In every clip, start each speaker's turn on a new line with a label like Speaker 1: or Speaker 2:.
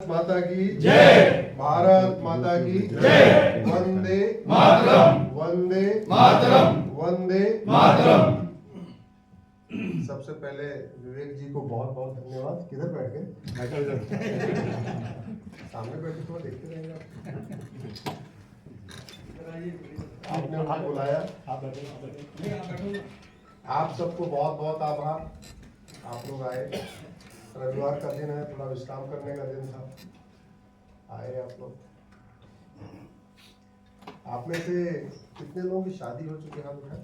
Speaker 1: माता की जय। भारत माता की जय। वंदे मातरम, वंदे मातरम, वंदे मातरम। सबसे पहले विवेक जी को बहुत बहुत धन्यवाद। किधर बैठ गए? सामने बैठे तो देखते रहेंगे। आपने उनको बुलाया, आप सबको बहुत बहुत आभार। आप लोग आए, रविवार का दिन है, थोड़ा विश्राम करने का दिन था, आए आप लोग। आप में से कितने लोगों की शादी हो चुकी है? हाथ उठाए।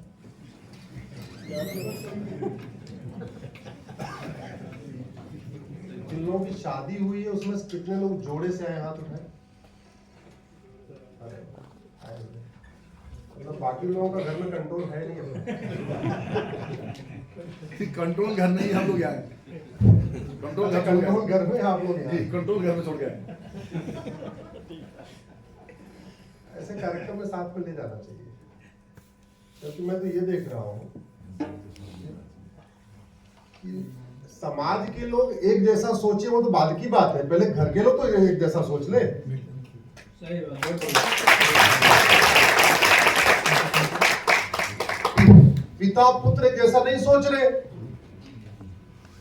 Speaker 1: जिन लोगों की शादी हुई है उसमें से कितने लोग जोड़े से आए? हाथ उठाए। मतलब बाकी लोगों का घर में कंट्रोल है नहीं है।
Speaker 2: कंट्रोल घर में ही हम लोग आए।
Speaker 1: कंट्रोल घर में आप लोग
Speaker 2: जी, कंट्रोल घर में छोड़ गए।
Speaker 1: ऐसे कार्यक्रम में साथ में ले जाना चाहिए, क्योंकि मैं तो ये देख रहा हूँ कि समाज के लोग एक जैसा सोचे वो तो बाद की बात है, पहले घर के लोग तो एक जैसा सोच ले। सही बात। पिता पुत्र एक जैसा नहीं सोच रहे।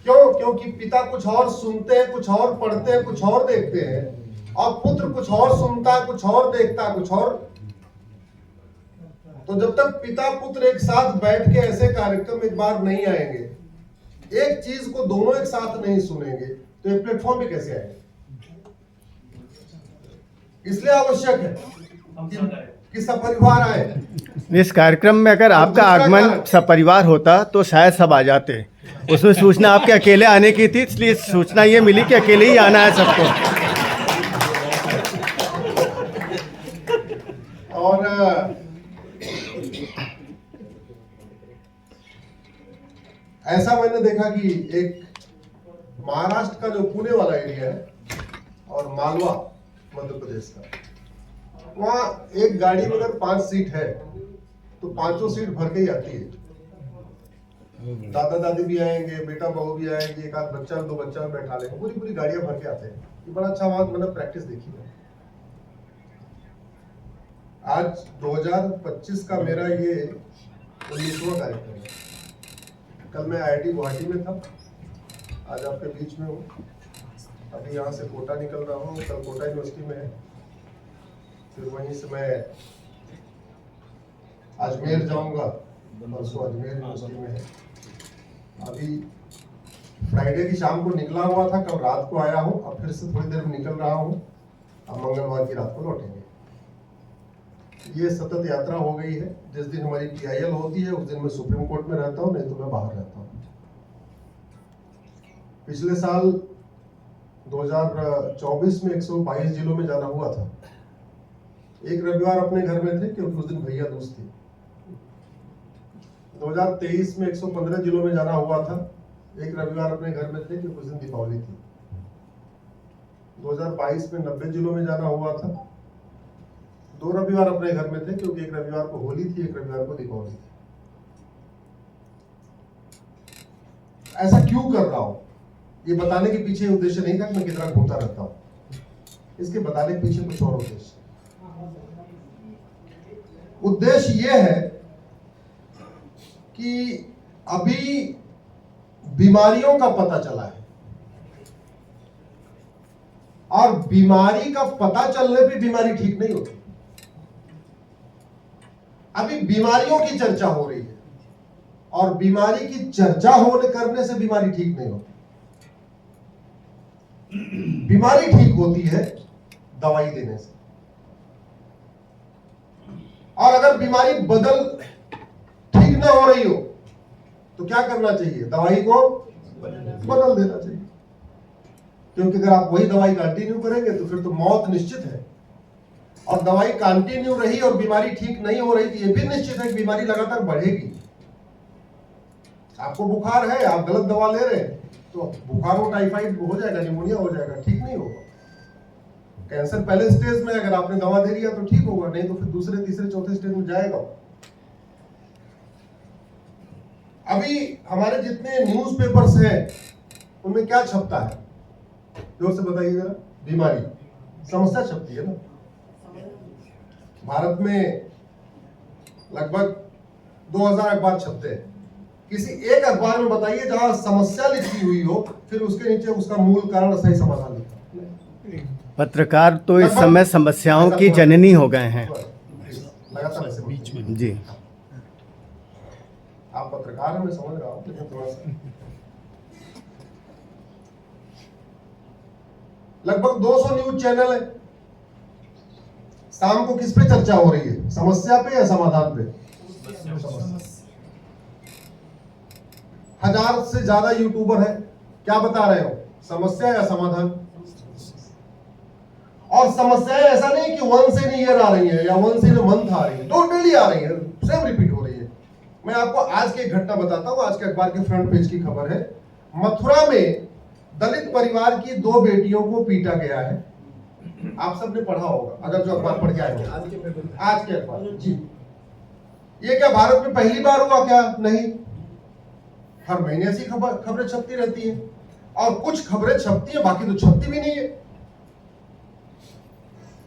Speaker 1: क्यों? क्योंकि पिता कुछ और सुनते हैं, कुछ और पढ़ते हैं, कुछ और देखते हैं, और पुत्र कुछ और सुनता है, कुछ और देखता है, कुछ और। तो जब तक पिता पुत्र एक साथ बैठ के ऐसे कार्यक्रम एक बार नहीं आएंगे, एक चीज को दोनों एक साथ नहीं सुनेंगे, तो एक प्लेटफॉर्म पे कैसे आएंगे? इसलिए आवश्यक है कि सपरिवार आए।
Speaker 3: इस कार्यक्रम में अगर आपका आगमन सपरिवार होता तो शायद सब आ जाते। उसमें सूचना आपके अकेले आने की थी, इसलिए सूचना ये मिली कि अकेले ही आना है सबको।
Speaker 1: और ऐसा मैंने देखा कि एक महाराष्ट्र का जो पुणे वाला एरिया है और मालवा मध्य प्रदेश का, वहाँ एक गाड़ी में अगर 5 सीट है तो 5 सीट भर के ही आती है। दादा दादी भी आएंगे, बेटा बहू भी आएंगे, एक आध बच्चा 2 बच्चा में बैठा लेंगे, पूरी पूरी गाड़ियां भर के आते हैं। ये बड़ा अच्छा बात, मैंने प्रैक्टिस देखी है। आज 2025 का मेरा ये 19वां कार्यक्रम है। कल मैं IIT गुवाहाटी में था, आज आपके बीच में हूँ। अभी यहाँ से कोटा निकल रहा हूँ, कल कोटा यूनिवर्सिटी में है, फिर वहीं से मैं अजमेर जाऊंगा, परसों अजमेर यूनिवर्सिटी में है। अभी फ्राइडे की शाम को निकला हुआ था, कल रात को आया हूँ, अब फिर से थोड़ी देर में निकल रहा हूँ, अब मंगलवार की रात को लौटेंगे। ये सतत यात्रा हो गई है। जिस दिन हमारी PIL होती है उस दिन मैं सुप्रीम कोर्ट में रहता हूँ, नहीं तो मैं बाहर रहता हूँ। पिछले साल 2024 में 122 जिलों में जाना हुआ था। एक रविवार अपने घर में थे क्योंकि उस दिन भैया दूज थी। 2023 में 115 जिलों में जाना हुआ था। एक रविवार अपने घर में थे क्योंकि उस दिन दीपावली थी। 2022 में 90 जिलों में जाना हुआ था। 2 रविवार अपने घर में थे क्योंकि एक रविवार को होली थी, एक रविवार को दीपावली थी। ऐसा क्यों कर रहा हूं? ये बताने के पीछे उद्देश्य नहीं था कि मैं कितना घूमता रहता हूं। इसके बताने के पीछे कुछ और उद्देश्य। उद्देश्य यह है कि अभी बीमारियों का पता चला है, और बीमारी का पता चलने पे बीमारी ठीक नहीं होती। अभी बीमारियों की चर्चा हो रही है, और बीमारी की चर्चा करने से बीमारी ठीक नहीं होती। बीमारी ठीक होती है दवाई देने से। और अगर बीमारी ठीक ना हो रही हो तो क्या करना चाहिए? दवाई को बदल देना चाहिए। क्योंकि अगर आप वही दवाई कंटिन्यू करेंगे तो फिर तो मौत निश्चित है। और दवाई कंटिन्यू रही और बीमारी ठीक नहीं हो रही तो ये भी निश्चित है कि बीमारी लगातार बढ़ेगी। आपको बुखार है, आप गलत दवा ले रहे हैं तो बुखार हो, टाइफाइड हो जाएगा, निमोनिया हो जाएगा, ठीक नहीं होगा। कैंसर पहले स्टेज में, अगर आपने दवा दे दिया तो ठीक होगा, नहीं तो फिर दूसरे तीसरे चौथे स्टेज में जाएगा। अभी हमारे जितने न्यूज़पेपर्स हैं उनमें क्या छपता है? जोर से बताइए जरा। बीमारी, समस्या छपती है ना। भारत में लगभग 2000 अखबार छपते हैं। किसी एक अखबार में बताइए जहां समस्या लिखी हुई हो, फिर उसके नीचे उसका मूल कारण सही समाधान लिखा।
Speaker 3: पत्रकार तो इस समय समस्याओं की जननी हो गए हैं।
Speaker 1: लगातार ऐसे बीच में
Speaker 3: जी,
Speaker 1: आप पत्रकार हैं, मैं समझ रहा हूँ, लेकिन थोड़ा सा लगभग 200 न्यूज चैनल है। शाम को किस पे चर्चा हो रही है, समस्या पे या समाधान पे? 1000 से ज्यादा यूट्यूबर है, क्या बता रहे हो, समस्या या समाधान? और समस्याएं ऐसा नहीं कि वंस इन ईयर आ रही है या वंस इन मंथ आ रही है, टोटली आ रही है, सेम रिपीट हो रही है। मैं आपको आज की एक घटना बताता हूं। आज के अखबार के फ्रंट पेज की खबर है। मथुरा में दलित परिवार की 2 बेटियों को पीटा गया है। आप सबने पढ़ा होगा अगर जो अखबार पढ़ के आए हो, आज के अखबार जी। ये क्या भारत में पहली बार हुआ क्या? नहीं, हर महीने ऐसी खबरें छपती रहती है। और कुछ खबरें छपती है, बाकी तो छपती भी नहीं है।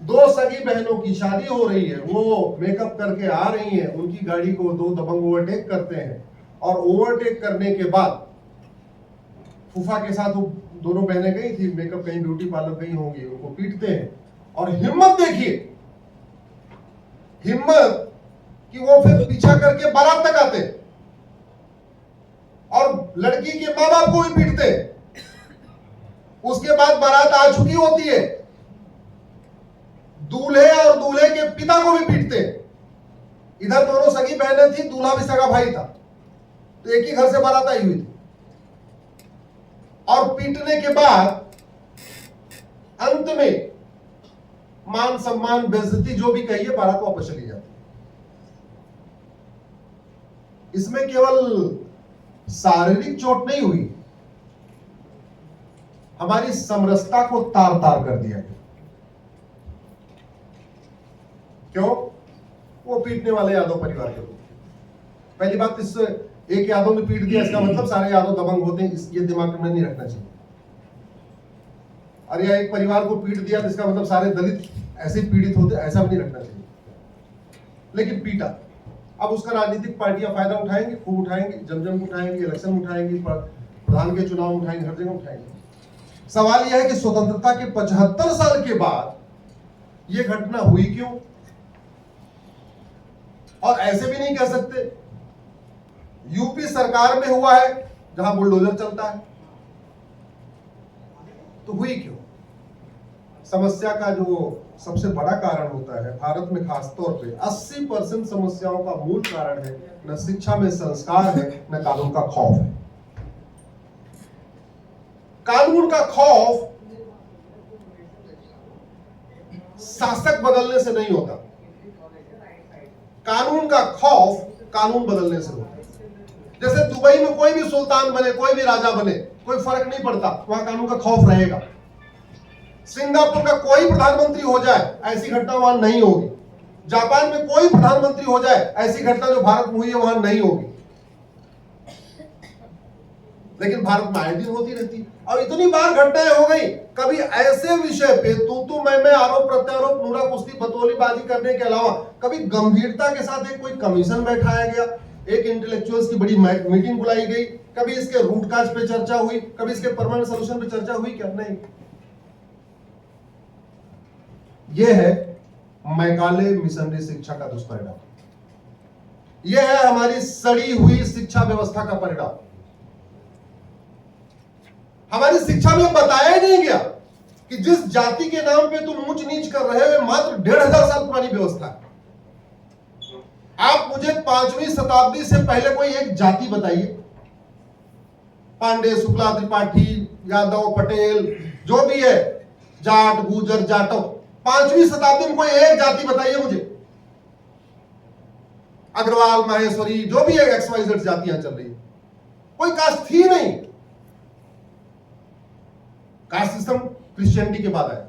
Speaker 1: 2 सगी बहनों की शादी हो रही है, वो मेकअप करके आ रही हैं, उनकी गाड़ी को 2 दबंग ओवरटेक करते हैं और ओवरटेक करने के बाद फूफा के साथ वो दोनों बहनें गई थी मेकअप, कहीं ब्यूटी पार्लर गई होंगी, उनको पीटते हैं। और हिम्मत देखिए, हिम्मत कि वो फिर पीछा करके बारात तक आते और लड़की के माँ बाप को भी पीटते। उसके बाद बारात आ चुकी होती है, दूल्हे और दूल्हे के पिता को भी पीटते। इधर दोनों सगी बहनें थी, दूल्हा भी सगा भाई था, तो एक ही घर से बारात आई हुई थी। और पीटने के बाद अंत में मान सम्मान बेइज्जती जो भी कहिए, बारात वापस चली जाती। इसमें केवल शारीरिक चोट नहीं हुई, हमारी समरसता को तार तार कर दिया गया। क्यों? वो पीटने वाले यादव परिवार के लोग। पहली बात, इस एक यादव ने पीट दिया इसका मतलब सारे यादव दबंग होते हैं, ये दिमाग में नहीं रखना चाहिए। और या एक परिवार को पीट दिया तो इसका मतलब सारे दलित ऐसे पीड़ित होते, ऐसा भी नहीं रखना चाहिए। लेकिन पीटा, अब उसका राजनीतिक पार्टियां फायदा उठाएंगी, खूब उठाएंगी, जम उठाएंगी, इलेक्शन उठाएंगी, प्रधान के चुनाव उठाएंगे, हर जगह उठाएंगे। सवाल यह है कि स्वतंत्रता के 75 साल के बाद यह घटना हुई क्यों? और ऐसे भी नहीं कह सकते यूपी सरकार में हुआ है जहां बुलडोजर चलता है, तो हुई क्यों? समस्या का जो सबसे बड़ा कारण होता है भारत में खासतौर पे 80% समस्याओं का मूल कारण है न शिक्षा में संस्कार है, न कानून का खौफ है। कानून का खौफ शासक बदलने से नहीं होता, कानून का खौफ कानून बदलने से होता है। जैसे दुबई में कोई भी सुल्तान बने, कोई भी राजा बने, कोई फर्क नहीं पड़ता, वहां कानून का खौफ रहेगा। सिंगापुर का कोई प्रधानमंत्री हो जाए, ऐसी घटना वहां नहीं होगी। जापान में कोई प्रधानमंत्री हो जाए, ऐसी घटना जो भारत में हुई है वहां नहीं होगी। लेकिन भारत में आए दिन होती रहती। और इतनी बार घटनाएं हो गई, कभी ऐसे विषय पे तू मैं आरोप प्रत्यारोप, नूरा कुश्ती, बतौलीबाजी करने के अलावा कभी गंभीरता के साथ एक कोई कमीशन बैठाया गया, एक इंटेलेक्चुअल्स की बड़ी मीटिंग बुलाई गई, कभी इसके रूट काज पे चर्चा हुई, कभी इसके परमानेंट सोल्यूशन पे चर्चा हुई क्या? नहीं। यह है मैकाले मिशनरी शिक्षा का दुष्परिणाम। यह है हमारी सड़ी हुई शिक्षा व्यवस्था का परिणाम। हमारी शिक्षा में बताया ही नहीं गया कि जिस जाति के नाम पे तुम ऊंच नीच कर रहे हो मात्र 1500 साल पुरानी व्यवस्था है। आप मुझे 5वीं शताब्दी से पहले कोई एक जाति बताइए, पांडे, शुक्ला, त्रिपाठी, यादव, पटेल, जो भी है, जाट, गुजर, जाटव, 5वीं शताब्दी में कोई एक जाति बताइए मुझे। अग्रवाल, माहेश्वरी, जो भी है, XYZ जातियां चल रही है, कोई कास्ट थी नहीं। कास्ट सिस्टम क्रिश्चियनिटी के बाद आया,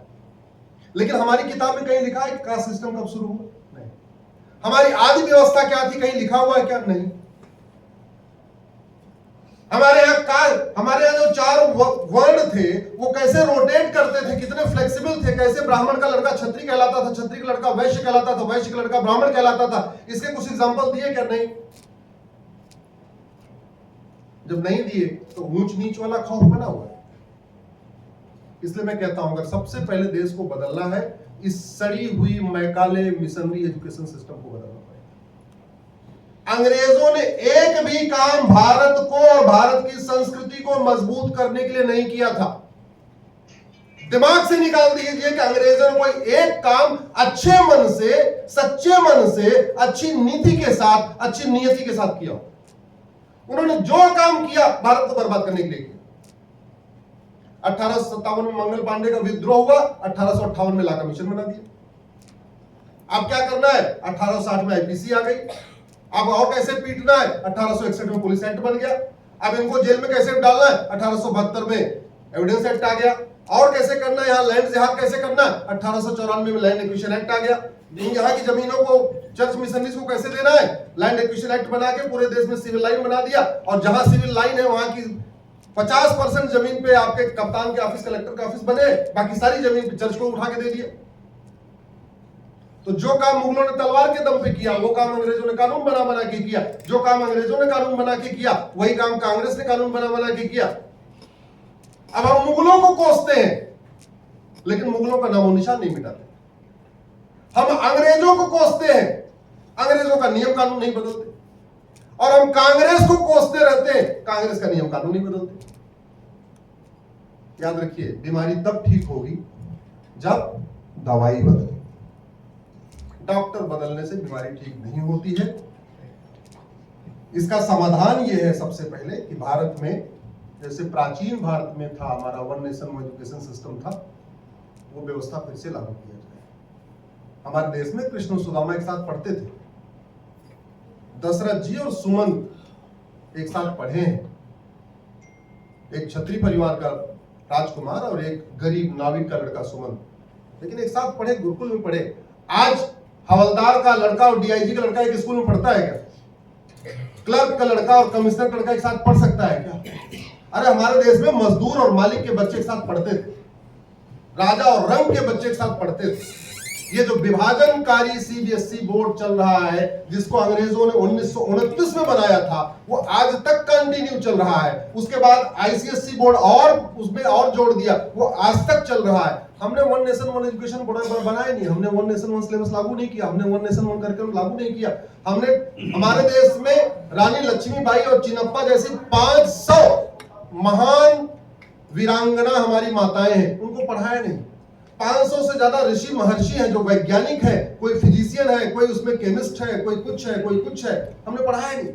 Speaker 1: लेकिन हमारी किताब में कहीं लिखा है कि कास्ट सिस्टम कब शुरू हुआ? नहीं। हमारी आदि व्यवस्था क्या थी, कहीं लिखा हुआ है क्या? नहीं। हमारे यहाँ जो 4 वर्ण थे वो कैसे रोटेट करते थे, कितने फ्लेक्सिबल थे, कैसे ब्राह्मण का लड़का क्षत्रिय कहलाता था, क्षत्रिय का लड़का वैश्य कहलाता था, वैश्य का लड़का ब्राह्मण कहलाता था। इसके कुछ एग्जांपल दिए क्या? नहीं। जब नहीं दिए तो ऊंच नीच वाला खौफ बना हुआ है। इसलिए मैं कहता हूं अगर सबसे पहले देश को बदलना है, इस सड़ी हुई मैकाले मिशनरी एजुकेशन सिस्टम को बदलना पड़ेगा। अंग्रेजों ने एक भी काम भारत को और भारत की संस्कृति को मजबूत करने के लिए नहीं किया था। दिमाग से निकाल दीजिए कि अंग्रेजों ने कोई एक काम अच्छे मन से, सच्चे मन से, अच्छी नीति के साथ, अच्छी नियति के साथ किया। उन्होंने जो काम किया भारत को बर्बाद करने के लिए किया। 1857 में मंगल पांडे का विद्रोह हुआ, 1858 में ला कमीशन बना दिया। अब क्या करना है? 1860 में आईपीसी आ गई। अब और कैसे पीटना है? 1861 में पुलिस एक्ट बन गया। अब इनको जेल में कैसे डालना है? 1872 में एविडेंस एक्ट आ गया। और कैसे करना है? यहाँ लैंड जिहाद कैसे करना है? 1894 में लैंड एक्विजिशन एक्ट आ गया। यहाँ की जमीनों को चर्च मिशनरीज को कैसे देना है? लैंड एक्विजिशन एक्ट बना के पूरे देश में सिविल लाइन बना दिया। और जहां सिविल लाइन है वहां की 50% जमीन पे आपके कप्तान के ऑफिस, कलेक्टर का ऑफिस बने, बाकी सारी जमीन पे चर्च को उठा के दे दिया। तो जो काम मुगलों ने तलवार के दम पे किया, वो काम अंग्रेजों ने कानून बना बना के किया। जो काम अंग्रेजों ने कानून बना के किया, वही काम कांग्रेस ने कानून बना बना के किया। अब हम मुगलों को कोसते हैं, लेकिन मुगलों का नामो निशान नहीं मिटाते। हम अंग्रेजों को कोसते हैं, अंग्रेजों का नियम कानून नहीं बदलते। और हम कांग्रेस को कोसते रहते हैं, कांग्रेस का नियम कानून नहीं बदलते। याद रखिए, बीमारी तब ठीक होगी जब दवाई बदले। डॉक्टर बदलने से बीमारी ठीक नहीं होती है। इसका समाधान यह है सबसे पहले कि भारत में, जैसे प्राचीन भारत में था हमारा one nation one education system था, वो व्यवस्था फिर से लागू किया जाए। हमारे देश में कृष्ण और सुदामा एक साथ पढ़ते थे। दशरथ जी और सुमन एक साथ पढ़े हैं। एक क्षत्रिय परिवार का राजकुमार और एक गरीब नाविक का लड़का सुमन, लेकिन एक साथ पढ़े, गुरुकुल में पढ़े। आज हवलदार का लड़का और डीआईजी का लड़का एक स्कूल में पढ़ता है क्या? क्लर्क का लड़का और कमिश्नर का लड़का एक साथ पढ़ सकता है क्या? अरे हमारे देश में मजदूर और मालिक के बच्चे एक साथ पढ़ते थे, राजा और रंग के बच्चे एक साथ पढ़ते थे। ये जो विभाजनकारी सीबीएसई बोर्ड चल रहा है, जिसको अंग्रेजों ने 1929 में बनाया था, वो आज तक कंटिन्यू चल रहा है। उसके बाद आईसीएसई बोर्ड और उसमें और जोड़ दिया, वो आज तक चल रहा है। हमने one nation one education board बनाया नहीं, हमने वन नेशन वन सिलेबस लागू नहीं किया, हमने वन नेशन वन करिकुलम लागू नहीं किया। हमने हमारे देश में रानी लक्ष्मीबाई और चिन्नप्पा जैसी 500 महान वीरांगना हमारी माताएं हैं, उनको पढ़ाया नहीं। 500 से ज्यादा ऋषि महर्षि हैं जो वैज्ञानिक है, कोई फिजिशियन है, कोई उसमें केमिस्ट है, कोई कुछ है, कोई कुछ है, हमने पढ़ाया नहीं।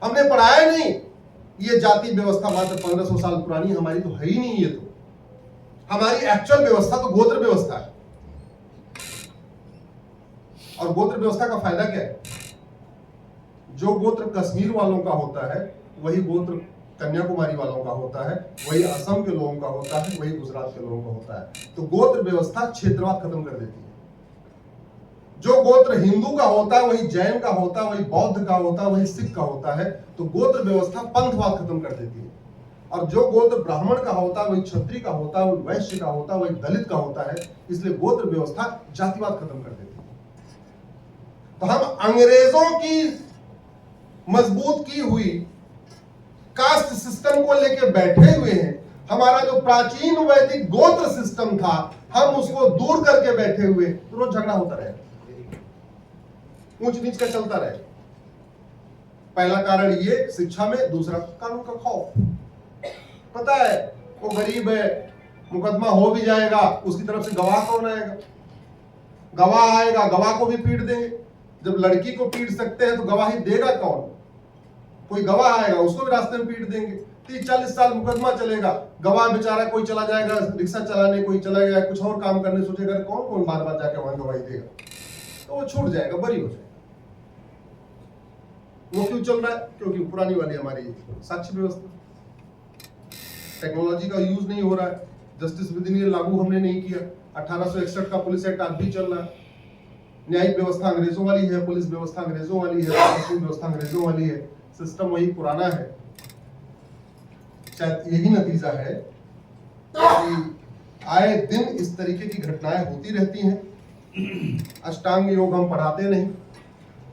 Speaker 1: हमने पढ़ाया नहीं। ये जाति व्यवस्था मात्र 1500 साल पुरानी हमारी तो है ही नहीं। ये तो हमारी एक्चुअल व्यवस्था तो गोत्र व्यवस्था है। और गोत्र व्यवस्था का फायदा क्या है? जो गोत्र कश्मीर वालों का होता है, वही गोत्र कन्याकुमारी वालों का होता है, वही असम के लोगों का होता है, वही गुजरात के लोगों का होता है। तो गोत्र व्यवस्था क्षेत्रवाद खत्म कर देती है। जो गोत्र हिंदू का होता है, वही जैन का होता है, वही बौद्ध का होता है, वही सिख का होता है। तो गोत्र व्यवस्था पंथवाद खत्म कर देती है। और जो गोत्र ब्राह्मण का होता है, वही क्षत्रिय का होता है, वही वैश्य का होता है, वही दलित का होता है। इसलिए गोत्र व्यवस्था जातिवाद खत्म कर देती है। तो हम अंग्रेजों की मजबूत की हुई कास्ट सिस्टम को लेकर बैठे हुए हैं। हमारा जो प्राचीन वैदिक गोत्र सिस्टम था, हम उसको दूर करके बैठे हुए, तो रोज झगड़ा होता रहेगा, ऊंच नीच का चलता रहेगा। पहला कारण ये शिक्षा में, दूसरा कानून का खौफ। पता है वो गरीब है, मुकदमा हो भी जाएगा, उसकी तरफ से गवाह कौन आएगा? गवाह आएगा, गवाह को भी पीट देंगे। जब लड़की को पीट सकते हैं तो गवाही देगा कौन? कोई गवाह आएगा, उसको भी रास्ते में पीट देंगे। 30-40 साल मुकदमा चलेगा, गवाह बेचारा कोई चला जाएगा रिक्शा चलाने, कोई चला गया कुछ और काम करने, सोचेगा कौन कौन बार बार जाके वहां गवाही देगा, तो वो छूट जाएगा, बरी हो जाएगा। वो क्यों चल रहा है? क्योंकि पुरानी वाली हमारी साक्ष्य व्यवस्था, टेक्नोलॉजी का यूज नहीं हो रहा है। जस्टिस विद इन लागू हमने नहीं किया। 1861 का पुलिस एक्ट आज भी चल रहा है। न्यायिक व्यवस्था अंग्रेजों वाली है, पुलिस व्यवस्था अंग्रेजों वाली है, प्रशासनिक व्यवस्था अंग्रेजों वाली है। सिस्टम वही पुराना है। शायद यही नतीजा है कि आए दिन इस तरीके की घटनाएं होती रहती हैं। अष्टांग योग हम पढ़ाते नहीं,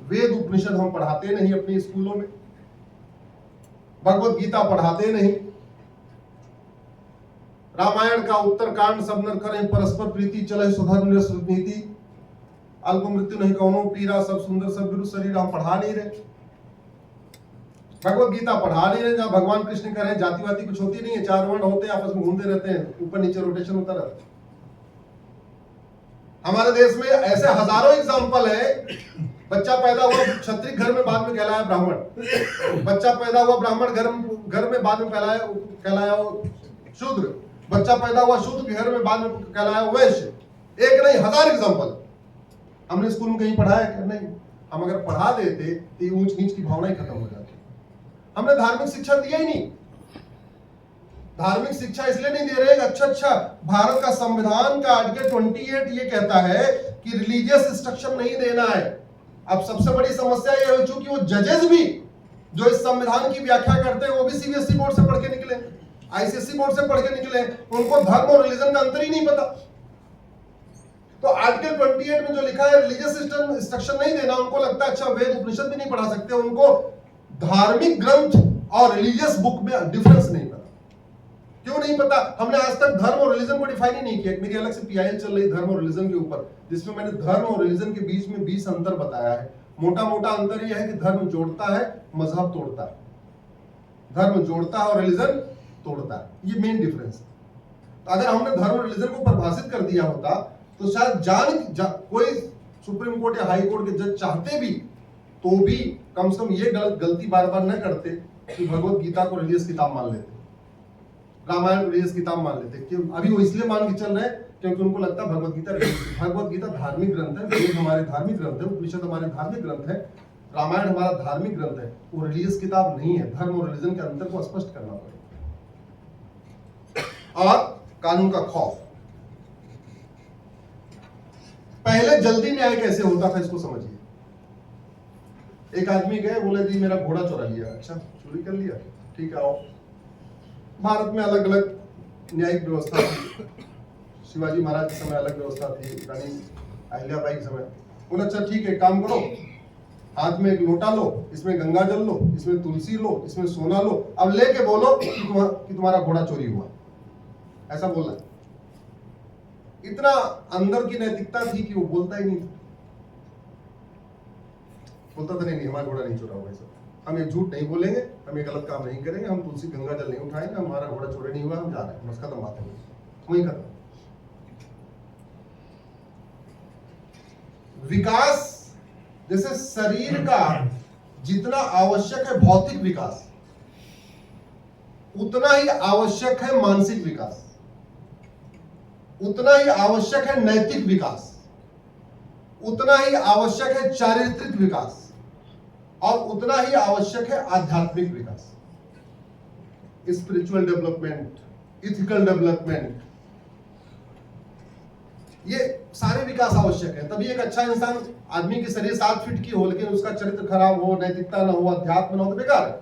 Speaker 1: वेद उपनिषद हम पढ़ाते नहीं अपने स्कूलों में, भगवत गीता पढ़ाते नहीं, रामायण का उत्तरकांड सब नर करें परस्पर प्रीति चले सुधर्म नीति, अल्प मृत्यु नहीं कौनो पीरा सब सुंदर सब गुरु शरीर हम पढ़ा नहीं रहे, भगवत गीता पढ़ा नहीं रहे। जहां भगवान कृष्ण कह रहे हैं जाति वाति कुछ होती नहीं है, चार वर्ण होते हैं, आपस में घूमते रहते हैं, ऊपर नीचे रोटेशन होता रहता है। हमारे देश में ऐसे हजारों एग्जाम्पल है। बच्चा पैदा हुआ क्षत्रिय घर में, बाद में कहलाया ब्राह्मण, बच्चा पैदा हुआ ब्राह्मण घर में, बाद में कहलाया शूद्र, बच्चा पैदा हुआ शूद्र घर में, बाद में कहलाया वैश्य। एक नहीं, हजार एग्जाम्पल। हमने स्कूल में कहीं पढ़ाया क्या? नहीं। हम अगर पढ़ा देते तो ये ऊंच नीच की भावना ही खत्म हो जाती। हमने धार्मिक शिक्षा दिया ही नहीं। धार्मिक शिक्षा इसलिए नहीं दे रहे। अच्छा, भारत का संविधान का आर्टिकल 28 ये कहता है कि रिलीजियस इंस्ट्रक्शन नहीं देना है। अब सबसे बड़ी समस्या ये हो चुकी, वो जजेस भी जो इस संविधान की व्याख्या करते हैं वो भी सीबीएसई बोर्ड से पढ़ के निकले, आईसीएसई बोर्ड से पढ़ के निकले, उनको धर्म और रिलीजन का अंतर ही नहीं पता। तो आर्टिकल 28 में जो लिखा है रिलीजियस इंस्ट्रक्शन नहीं देना, उनको लगता है अच्छा वेद उपनिषद भी नहीं पढ़ा सकते, उनको धार्मिक ग्रंथ और रिलीजियस बुक में डिफरेंस नहीं पता। क्यों नहीं पता? हमने आज तक धर्म और रिलीजन को डिफाइन ही नहीं किया। मेरी अलग से पीआईएल चल रही धर्म और रिलीजन के ऊपर, जिसमें मैंने धर्म और रिलीजन के बीच में 20 अंतर बताया है। मोटा मोटा अंतर यह है कि धर्म जोड़ता है, मजहब तोड़ता है। धर्म जोड़ता है और रिलीजन तोड़ता है, ये मेन डिफरेंस है। तो अगर हमने धर्म और रिलीजन को परिभाषित कर दिया होता तो शायद कोई सुप्रीम कोर्ट या हाई कोर्ट के जज चाहते भी तो भी कम से कम ये गलती बार बार न करते कि भगवत गीता को रिलीजियस किताब मान लेते, रामायण को रिलीजियस किताब मान लेते। क्यों? अभी वो इसलिए मान के चल रहे हैं क्योंकि उनको लगता है भगवत गीता धार्मिक ग्रंथ है, वेद हमारे धार्मिक ग्रंथ है, उपनिषद हमारे धार्मिक ग्रंथ है, रामायण हमारा धार्मिक ग्रंथ है, वो रिलीजियस किताब नहीं है। धर्म और रिलीजन के अंतर को स्पष्ट करना पड़ेगा। और कानून का खौफ, पहले जल्दी न्याय कैसे होता था इसको समझिए। एक आदमी गए, बोले जी मेरा घोड़ा चुरा लिया। अच्छा, चोरी कर लिया, ठीक है आओ। भारत में अलग अलग न्यायिक व्यवस्था थी। शिवाजी महाराज के समय अलग व्यवस्था थी, रानी अहिल्याबाई के समय। बोले अच्छा ठीक है, काम करो, हाथ में एक लोटा लो, इसमें गंगा जल लो, इसमें तुलसी लो, इसमें सोना लो, अब लेके बोलो कि तुम्हारा घोड़ा चोरी हुआ। ऐसा बोला। इतना अंदर की नैतिकता थी कि वो बोलता ही नहीं था। बोलता था नहीं हमारा घोड़ा नहीं चोरा हुआ, हम ये झूठ नहीं बोलेंगे, हम ये गलत काम नहीं करेंगे, हम तुलसी गंगा जल नहीं उठाएंगे, हमारा घोड़ा चोरी नहीं हुआ, हम जा रहे हैं, बस खत्म बात है, वही खत्म। विकास जैसे शरीर का जितना आवश्यक है भौतिक विकास, उतना ही आवश्यक है मानसिक विकास, उतना ही आवश्यक है नैतिक विकास, उतना ही आवश्यक है चारित्रिक विकास, और उतना ही आवश्यक है आध्यात्मिक विकास, स्पिरिचुअल डेवलपमेंट, इथिकल डेवलपमेंट। ये सारे विकास आवश्यक है। तभी एक अच्छा इंसान, आदमी की शरीर 7 फीट की हो लेकिन उसका चरित्र खराब हो, नैतिकता ना हो, अध्यात्म ना हो तो बेकार है।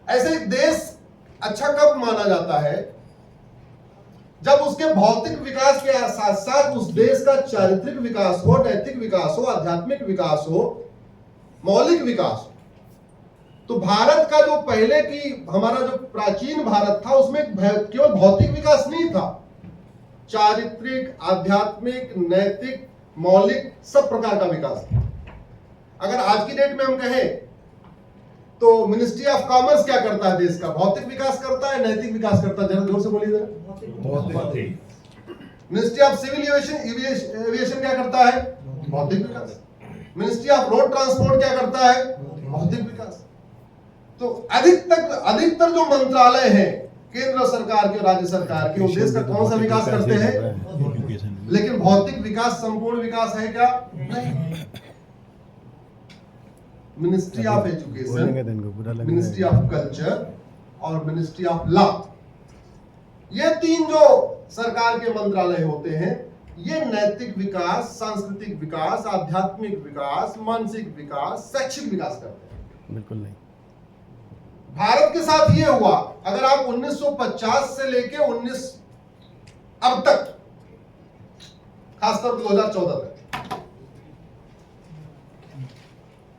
Speaker 1: ऐसे देश अच्छा कब माना जाता है? जब उसके भौतिक विकास के साथ साथ उस देश का चारित्रिक विकास हो, नैतिक विकास हो, आध्यात्मिक विकास हो, मौलिक विकास हो। तो भारत का जो पहले की हमारा जो प्राचीन भारत था उसमें केवल भौतिक विकास नहीं था, चारित्रिक, आध्यात्मिक, नैतिक, मौलिक सब प्रकार का विकास था। अगर आज की डेट में हम कहें तो मिनिस्ट्री ऑफ कॉमर्स क्या करता है देश का? भौतिक विकास करता है, नैतिक विकास करता है? जरा जोर से बोलिए जरा। मिनिस्ट्री ऑफ सिविल एविएशन क्या करता है? भौतिक विकास। मिनिस्ट्री ऑफ रोड ट्रांसपोर्ट क्या करता है? भौतिक विकास। तो अधिकतर जो मंत्रालय हैं केंद्र सरकार के और राज्य सरकार के, देश का कौन सा विकास करते हैं? लेकिन भौतिक विकास संपूर्ण विकास है क्या? नहीं। Ministry of education, ministry of culture और मिनिस्ट्री ऑफ लॉ, ये 3 जो सरकार के मंत्रालय होते हैं, ये नैतिक विकास, सांस्कृतिक विकास, आध्यात्मिक विकास, मानसिक विकास, शैक्षिक विकास करते हैं।
Speaker 3: बिल्कुल नहीं।
Speaker 1: भारत के साथ ये हुआ, अगर आप 1950 से लेके 19 अब तक, खासतौर 2014 तक,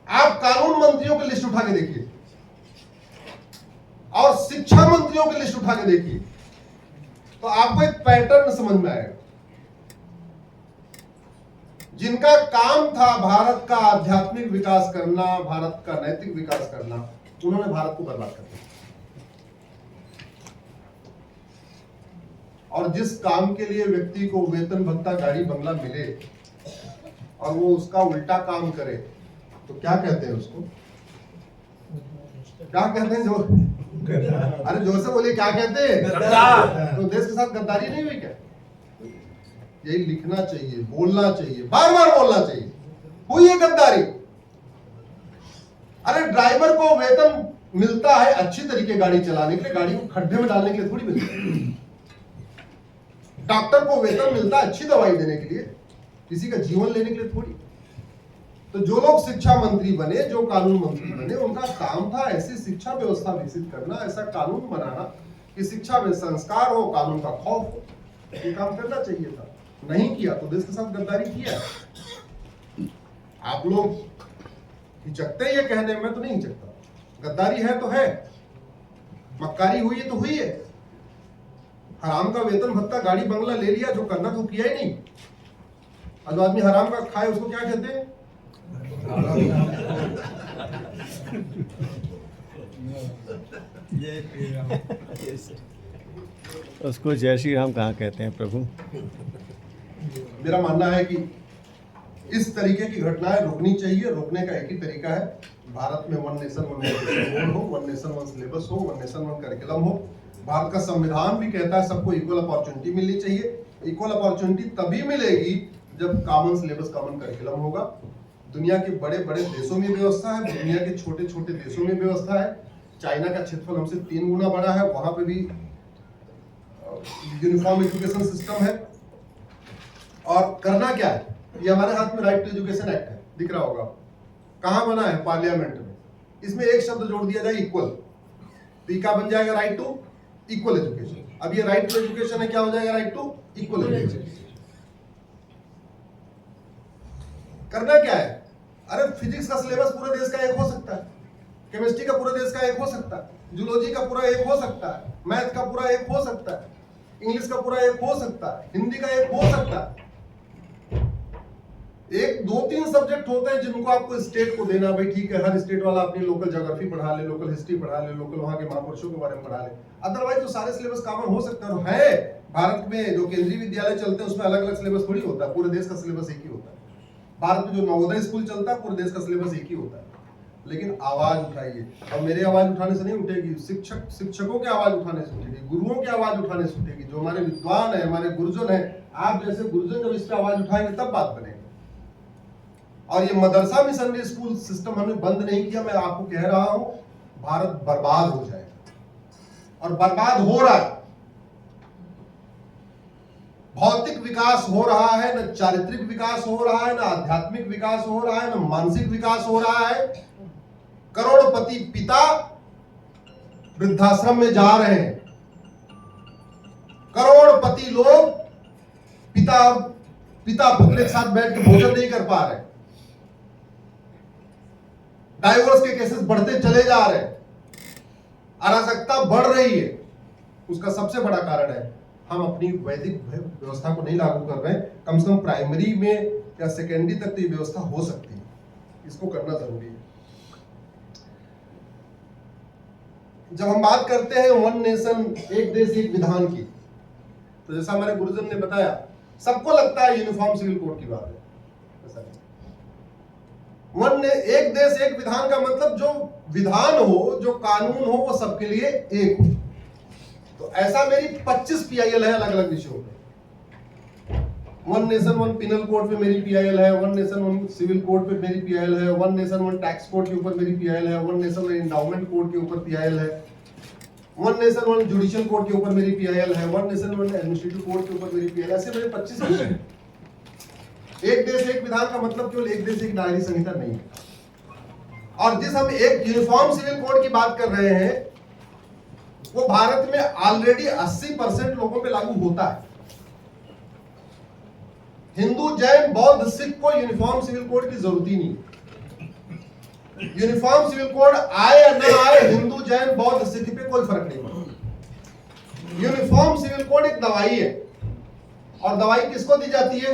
Speaker 1: आप कानून मंत्रियों की लिस्ट उठा के देखिए और शिक्षा मंत्रियों की लिस्ट उठा के देखिए, तो आपको एक पैटर्न समझ में आएगा। जिनका काम था भारत का आध्यात्मिक विकास करना, भारत का नैतिक विकास करना, उन्होंने भारत को बर्बाद कर दिया। और जिस काम के लिए व्यक्ति को वेतन भत्ता गाड़ी बंगला मिले और वो उसका उल्टा काम करे, तो क्या कहते हैं उसको? क्या कहते हैं? जो अरे जोर से बोलिए, क्या कहते हैं? तो देश के साथ गद्दारी नहीं हुई क्या? यही लिखना चाहिए, बोलना चाहिए, बार बार बोलना चाहिए, हुई है गद्दारी। अरे ड्राइवर को वेतन मिलता है अच्छी तरीके गाड़ी चलाने के लिए, गाड़ी को खड्डे में डालने के लिए थोड़ी मिलता है। डॉक्टर को वेतन मिलता है अच्छी दवाई देने के लिए, किसी का जीवन लेने के लिए थोड़ी। तो जो लोग शिक्षा मंत्री बने, जो कानून मंत्री बने, उनका काम था ऐसी शिक्षा व्यवस्था विकसित करना, ऐसा कानून बनाना कि शिक्षा में संस्कार हो, कानून का खौफ हो। ये काम करना चाहिए था, नहीं किया तो देश के साथ गद्दारी किया। आप लोग हिचकते ये कहने में, तो नहीं हिचकता। गद्दारी है तो है, मक्कारी हुई है तो हुई है। हराम का वेतन भत्ता गाड़ी बंगला ले लिया, जो करना तो किया ही नहीं। और जो आदमी हराम का खाए उसको क्या कहते हैं?
Speaker 3: उसको जय श्री राम कहाँ कहते हैं प्रभु?
Speaker 1: मेरा मानना है कि इस तरीके की घटनाएं रोकनी चाहिए। रोकने का एक ही तरीका है, भारत में वन नेशन वन एजुकेशन हो, वन नेशन वन सिलेबस हो, वन नेशन वन करिकुलम हो। भारत का संविधान भी कहता है सबको इक्वल अपॉर्चुनिटी मिलनी चाहिए। इक्वल अपॉर्चुनिटी तभी मिलेगी जब कॉमन सिलेबस, कॉमन करिकुलम होगा। दुनिया के बड़े बड़े देशों में व्यवस्था है, दुनिया के छोटे छोटे देशों में व्यवस्था है। चाइना का क्षेत्रफल हमसे 3 गुना बड़ा है, वहां पे भी यूनिफॉर्म एजुकेशन सिस्टम है। और करना क्या है, ये हमारे हाथ में राइट टू एजुकेशन एक्ट है, दिख रहा होगा। कहां बना है? पार्लियामेंट में। इसमें एक शब्द जोड़ दिया जाए, इक्वल, तो ये क्या बन जाएगा? Right to equal education. अब ये राइट टू एजुकेशन है, क्या हो जाएगा? Right to equal education. करना क्या है? अरे फिजिक्स का सिलेबस पूरे देश का एक हो सकता है, केमिस्ट्री का पूरे देश का एक हो सकता है, जूलॉजी का पूरा एक हो सकता है, मैथ का पूरा एक हो सकता है, इंग्लिश का पूरा एक हो सकता है, हिंदी का एक हो सकता है। एक 2-3 सब्जेक्ट होते हैं जिनको आपको स्टेट को देना। भाई ठीक है, हर स्टेट वाला अपनी लोकल ज्योग्राफी पढ़ा ले, लोकल हिस्ट्री पढ़ा ले, लोकल वहां के महापुरुषों के बारे में पढ़ा ले। अदरवाइज तो सारे सिलेबस कॉमन हो सकता है। भारत में जो केंद्रीय विद्यालय चलते हैं उसमें अलग अलग सिलेबस थोड़ी होता है, पूरे देश का सिलेबस एक ही होता है। भारत में जो नवोदय स्कूल चलता है, पूरे देश का सिलेबस एक ही होता है। लेकिन आवाज उठाइए। अब मेरे आवाज उठाने से नहीं उठेगी, शिक्षकों की आवाज उठाने से उठेगी, गुरुओं की आवाज उठाने से उठेगी। जो हमारे विद्वान है, हमारे गुरुजन है, आप जैसे गुरुजन जब इस पर आवाज उठाएंगे तब बात बनेगी। और ये मदरसा मिशनरी स्कूल सिस्टम हमने बंद नहीं किया। मैं आपको कह रहा हूं, भारत बर्बाद हो जाएगा और बर्बाद हो रहा है। भौतिक विकास हो रहा है, न चारित्रिक विकास हो रहा है, न आध्यात्मिक विकास हो रहा है, न मानसिक विकास हो रहा है। करोड़पति पिता वृद्धाश्रम में जा रहे हैं। करोड़पति लोग पिता पुत्र के साथ बैठ के भोजन नहीं कर पा रहे। डाइवोर्स के केसेस बढ़ते चले जा रहे हैं, अराजकता बढ़ रही है। उसका सबसे बड़ा कारण है हम अपनी वैदिक व्यवस्था को नहीं लागू कर रहे हैं। कम से कम प्राइमरी में या सेकेंडरी तक तो ये व्यवस्था हो सकती है, इसको करना जरूरी है। जब हम बात करते हैं वन नेशन एक देश एक विधान की, तो जैसा हमारे गुरुजन ने बताया, सबको लगता है यूनिफॉर्म सिविल कोड की बात है। ऐसा नहीं। एक देश एक विधान का मतलब जो विधान हो, जो कानून हो, वो सबके लिए एक हो। तो ऐसा मेरी 25 PIL है अलग अलग विषयों पे। One nation one penal code पे मेरी PIL है, one nation one civil code पे मेरी PIL है, one nation one tax code के ऊपर मेरी PIL है, one nation one endowment code के ऊपर PIL है, one nation one judicial code के ऊपर मेरी PIL है, one nation one administrative code के ऊपर मेरी PIL। ऐसे मेरे 25 विषय हैं। एक देश एक विधान का मतलब केवल एक देश एक नागरिक संहिता नहीं है। और जिस हम एक यूनिफॉर्म सिविल कोड की बात कर रहे हैं वो भारत में ऑलरेडी 80% लोगों पे लागू होता है। हिंदू, जैन, बौद्ध, सिख को यूनिफॉर्म सिविल कोड की जरूरत ही नहीं। यूनिफॉर्म सिविल कोड आए या ना आए, हिंदू, जैन, बौद्ध, सिख पे कोई फर्क नहीं पड़ता। यूनिफॉर्म सिविल कोड एक दवाई है, और दवाई किसको दी जाती है?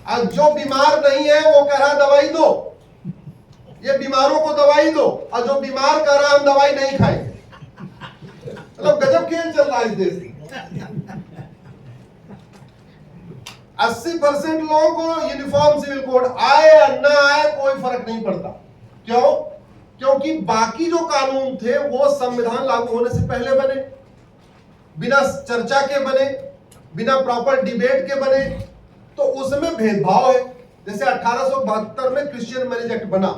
Speaker 1: अब जो बीमार नहीं है वो कह रहा दवाई दो, ये बीमारों को दवाई दो, और जो बीमार कह रहा हम दवाई नहीं खाएंगे। मतलब गजब खेल चल रहा है इस देश में। 80% लोगों को यूनिफॉर्म सिविल कोड आए या ना आए कोई फर्क नहीं पड़ता। क्यों? क्योंकि बाकी जो कानून थे वो संविधान लागू होने से पहले बने, बिना चर्चा के बने, बिना प्रॉपर डिबेट के बने, तो उसमें भेदभाव है। जैसे 1872 में क्रिश्चियन मैरिज एक्ट बना,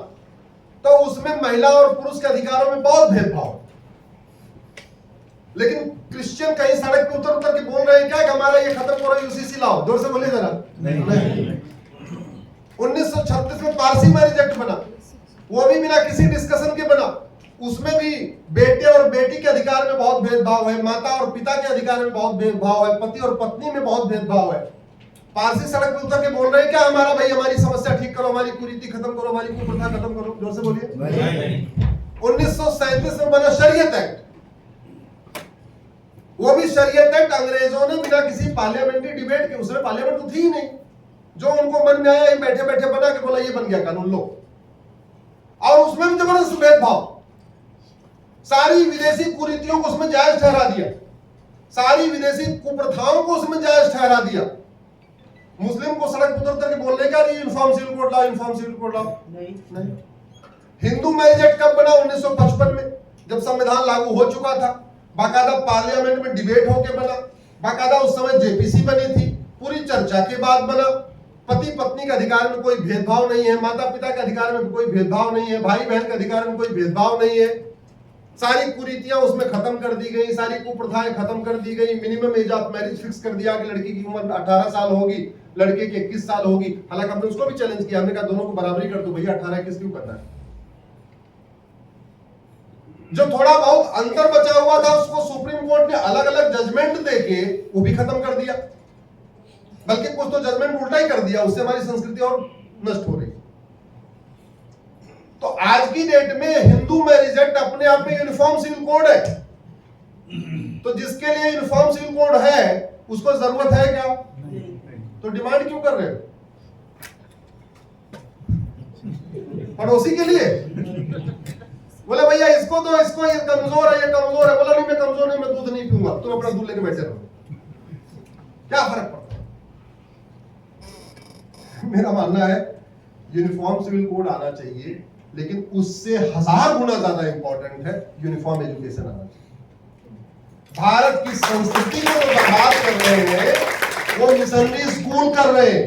Speaker 1: तो उसमें महिला और पुरुष के अधिकारों में बहुत भेदभाव। लेकिन क्रिश्चियन कहीं सड़क पे उतर के बोल रहे हैं क्या कि हमारा ये खत्म करो, यूसीसी लाओ। जोर से बोलिए जरा। नहीं। 1936 में पारसी मैरिज एक्ट बना, वो भी बिना किसी डिस्कशन के बना। उसमें भी बेटे और बेटी के अधिकार में बहुत भेदभाव है, माता और पिता के अधिकार में बहुत भेदभाव है, पति और पत्नी में बहुत भेदभाव है। पारसी सड़क पे उतर के बोल रहे हैं क्या हमारा भाई हमारी समस्या ठीक करो, हमारी कुरीति खत्म करो, हमारी कुप्रथा खत्म करो। जोर से बोलिए। 1937 में बना शरीयत एक्ट, वो भी शरीयत एक्ट अंग्रेजों ने बिना किसी पार्लियामेंट्री डिबेट के, उसमें पार्लियामेंट तो थी ही नहीं, जो उनको मन में आया बैठे बैठे बना के बोला ये बन गया कानून लो। और उसमें भी जबरदस्त भेदभाव, सारी विदेशी कुरीतियों को उसमें जायज ठहरा दिया, सारी विदेशी कुप्रथाओं को उसमें जायज ठहरा दिया। मुस्लिम को सड़क पर उतर के बोलने का नहीं यूनिफॉर्म सिविल कोड लाओ, यूनिफॉर्म सिविल कोड लाओ, नहीं। हिंदू मैरिज एक्ट कब बना? 1955 में, जब संविधान लागू हो चुका था। बाकायदा पार्लियामेंट में डिबेट होके बना, बाकायदा उस समय जेपीसी बनी थी, पूरी चर्चा के बाद बना। पति पत्नी के अधिकार में कोई भेदभाव नहीं है, माता पिता के अधिकार में कोई भेदभाव नहीं है, भाई बहन के अधिकार में कोई भेदभाव नहीं है। सारी कुरीतियां उसमें खत्म कर दी गई, सारी कुप्रथाएं खत्म कर दी गई। Minimum age of marriage fix कर दिया कि लड़की की उम्र 18 साल होगी, लड़के की 21 साल होगी। हालांकि हमने उसको भी चैलेंज किया, हमने कहा दोनों को बराबरी कर दो भैया, 18-21 क्यों करना है? जो थोड़ा बहुत अंतर बचा हुआ था उसको सुप्रीम कोर्ट ने अलग अलग जजमेंट देके वो भी खत्म कर दिया, बल्कि कुछ तो जजमेंट उल्टा ही कर दिया, उससे हमारी संस्कृति और नष्ट हो रही है। तो आज की डेट में हिंदू मैरिज एक्ट अपने आप में यूनिफॉर्म सिविल कोड है, तो जिसके लिए यूनिफॉर्म सिविल कोड है उसको जरूरत है क्या? तो डिमांड क्यों कर रहे हो? पड़ोसी के लिए बोले भैया इसको तो, इसको ये कमजोर है, ये कमजोर है। बोला नहीं मैं कमजोर नहीं, मैं दूध नहीं पीऊंगा, तुम अपना दूध लेके बैठे रहो, क्या फर्क पड़ता है? मेरा मानना है यूनिफॉर्म सिविल कोड आना चाहिए, लेकिन उससे 1000 गुना ज्यादा इंपॉर्टेंट है यूनिफॉर्म एजुकेशन आना चाहिए। भारत की संस्कृति को जो बर्बाद कर रहे हैं वो मिशनरी स्कूल कर रहे हैं।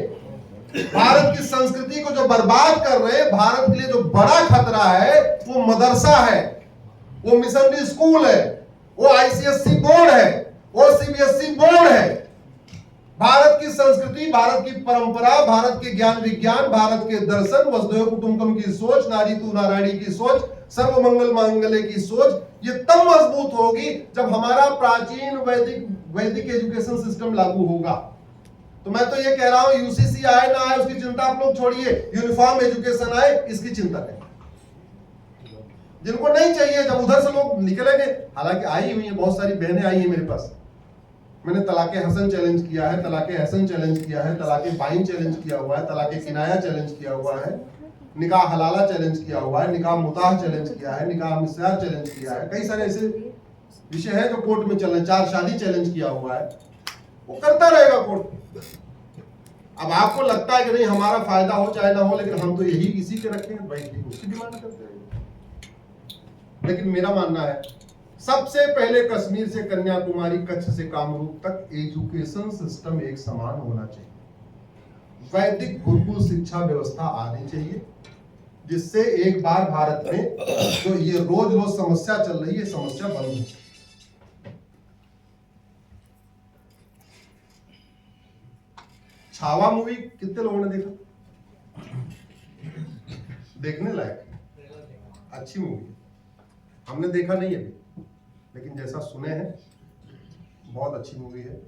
Speaker 1: भारत की संस्कृति को जो बर्बाद कर रहे हैं, भारत के लिए जो बड़ा खतरा है वो मदरसा है, वो मिशनरी स्कूल है, वो आईसीएसई बोर्ड है, वो सीबीएसई बोर्ड है। भारत की संस्कृति, भारत की परंपरा, भारत के ज्ञान विज्ञान, भारत के दर्शन, वसुधैव कुटुंबकम की सोच, नारी तू नारायणी की सोच, सर्वमंगल मांगल्य की सोच, ये तब मजबूत होगी जब हमारा प्राचीन वैदिक एजुकेशन सिस्टम लागू होगा। तो मैं तो ये कह रहा हूं यूसीसी आए ना आए उसकी चिंता आप लोग छोड़िए, यूनिफॉर्म एजुकेशन आए इसकी चिंता करें। जिनको नहीं चाहिए जब उधर से लोग निकलेंगे, हालांकि आई हुई है बहुत सारी बहनें आई है मेरे पास, मैंने तलाके हसन चैलेंज किया है, तलाके हसन चैलेंज किया है, तलाके बाइन चैलेंज किया हुआ है, तलाके किनाया चैलेंज किया हुआ है, निकाह हलाला चैलेंज किया हुआ है, निकाह मुताह चैलेंज किया है, निकाह मिस्यार चैलेंज किया है। कई सारे ऐसे विषय है जो कोर्ट में चल रहे हैं, 4 शादी चैलेंज किया हुआ है, वो करता रहेगा कोर्ट। अब आपको लगता है कि नहीं हमारा फायदा हो चाहे ना हो, लेकिन हम तो यही इसी के रखेंगे भाई, उसकी डिमांड करते हैं। लेकिन मेरा मानना है सबसे पहले कश्मीर से कन्याकुमारी, कच्छ से कामरूप तक एजुकेशन सिस्टम एक समान होना चाहिए। वैदिक गुरुकुल शिक्षा व्यवस्था आनी चाहिए, जिससे एक बार भारत में जो ये रोज रोज समस्या चल रही है समस्या बंद हो। छावा मूवी कितने लोगों ने देखा? देखने लायक है, अच्छी मूवी है। हमने देखा नहीं अभी, लेकिन जैसा सुने हैं बहुत अच्छी मूवी है।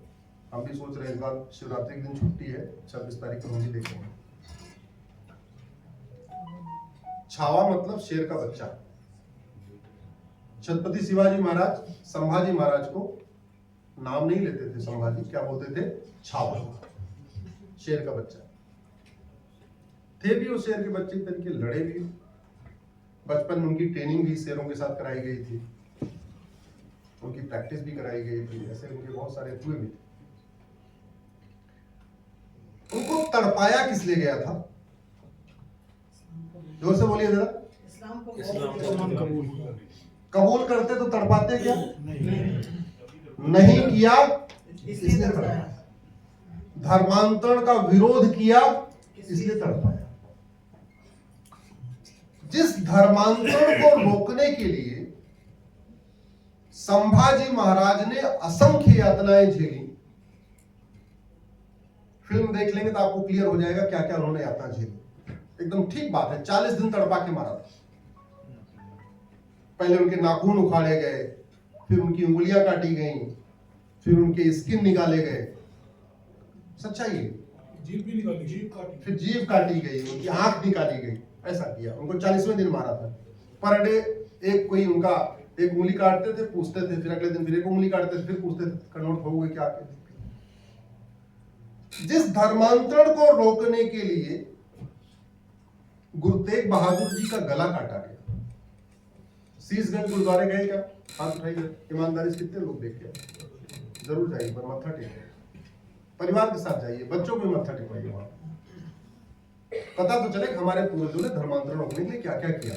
Speaker 1: हम भी सोच रहे हैं इस बार शिवरात्रि के दिन छुट्टी है, 26 तारीख को हम भी देखेंगे। छावा मतलब शेर का बच्चा। छत्रपति शिवाजी महाराज संभाजी महाराज को नाम नहीं लेते थे संभाजी, क्या बोलते थे? छावा, शेर का बच्चा। थे भी वो शेर के बच्चे के तरीके, लड़े भी। बचपन में उनकी ट्रेनिंग भी शेरों के साथ कराई गई थी, उनकी प्रैक्टिस भी कराई गई थी, ऐसे उनके बहुत सारे हुए भी थे। उनको तड़पाया किस लिए गया था? जोर से बोलिए जरा।
Speaker 2: इस्लाम
Speaker 1: कबूल करते तो तड़पाते क्या? नहीं किया इसलिए तड़पाया। धर्मांतरण का विरोध किया इसलिए तड़पाया। जिस धर्मांतरण को रोकने के लिए संभाजी महाराज ने असंख्य यातनाएं झेली, फिल्म देख लेंगे तो आपको क्लियर हो जाएगा क्या क्या उन्होंने यातना झेली। एकदम ठीक बात है, 40 दिन तड़पा के मारा था। पहले उनके नाखून उखाड़े गए, फिर उनकी उंगलियां काटी गईं, फिर उनके स्किन निकाले गए। सच्चाई है।
Speaker 2: जीभ भी निकाली, जीभ काटी,
Speaker 1: फिर जीभ काटी गई, उनकी आंख निकाली गई। ऐसा किया, उनको 40वें दिन मारा था। पर डे एक कोई उनका एक उंगली काटते थे, पूछते थे, फिर अगले दिन फिर एक उंगली काटते थे, फिर पूछते थे कन्वर्ट हो गए क्या? जिस धर्मांतरण को रोकने के लिए गुरु तेग बहादुर जी का गला काटा गया। शीशगंज गुरुद्वारे गए क्या? हाथ उठाइए, ईमानदारी से कितने लोग देख के? जरूर जाइए, पर मत्था टेकिए, परिवार के साथ जाइए, बच्चों को मत्था टेकवाइए। वहां पता तो चले हमारे पूर्वजों ने धर्मांतरण रोकने के लिए क्या क्या किया।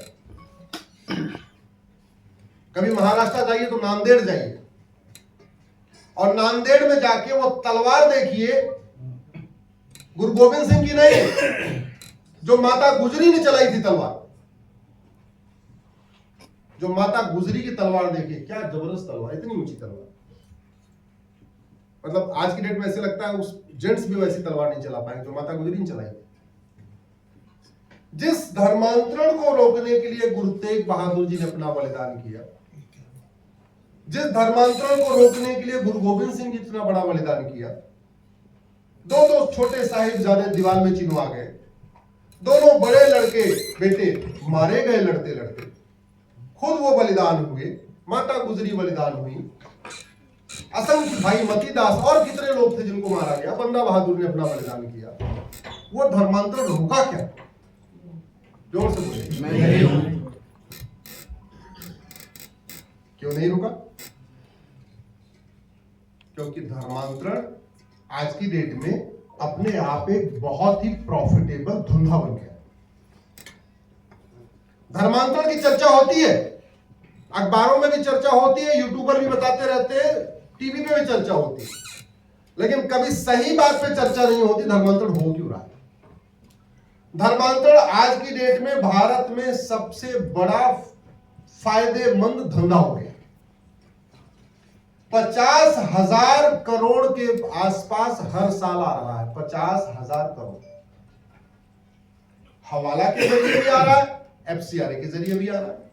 Speaker 1: कभी महाराष्ट्र जाइए तो नांदेड़ जाइए, और नांदेड़ में जाके वो तलवार देखिए, गुरु गोविंद सिंह की नहीं, जो माता गुजरी ने चलाई थी तलवार। जो माता गुजरी की तलवार देखिए, क्या जबरदस्त तलवार, इतनी ऊंची तलवार। मतलब आज की डेट में ऐसे लगता है उस जेंट्स भी वैसी तलवार नहीं चला पाएंगे जो माता गुजरी ने चलाई। जिस धर्मांतरण को रोकने के लिए गुरु तेग बहादुर जी ने अपना बलिदान किया, जिस धर्मांतरण को रोकने के लिए गुरु गोविंद सिंह जी इतना बड़ा बलिदान किया, दो छोटे साहिबजादे दीवार में चिनवा गए, दोनों बड़े लड़के बेटे मारे गए लड़ते लड़ते, खुद वो बलिदान हुए, माता गुजरी बलिदान हुई, असंख्य भाई मतीदास और कितने लोग थे जिनको मारा गया, बंदा बहादुर ने अपना बलिदान किया। वो धर्मांतरण रुका क्या? जोर से बोले। क्यों नहीं रुका? क्योंकि धर्मांतरण आज की डेट में अपने आप एक बहुत ही प्रॉफिटेबल धंधा बन गया। धर्मांतरण की चर्चा होती है, अखबारों में भी चर्चा होती है, यूट्यूबर भी बताते रहते हैं, टीवी पे भी चर्चा होती है, लेकिन कभी सही बात पे चर्चा नहीं होती धर्मांतरण हो क्यों रहा है। धर्मांतरण आज की डेट में भारत में सबसे बड़ा फायदेमंद धंधा हो गया। 50,000 करोड़ के आसपास हर साल आ रहा है। 50,000 करोड़ हवाला के जरिए भी आ रहा है, एफसीआरए के जरिए भी आ रहा है।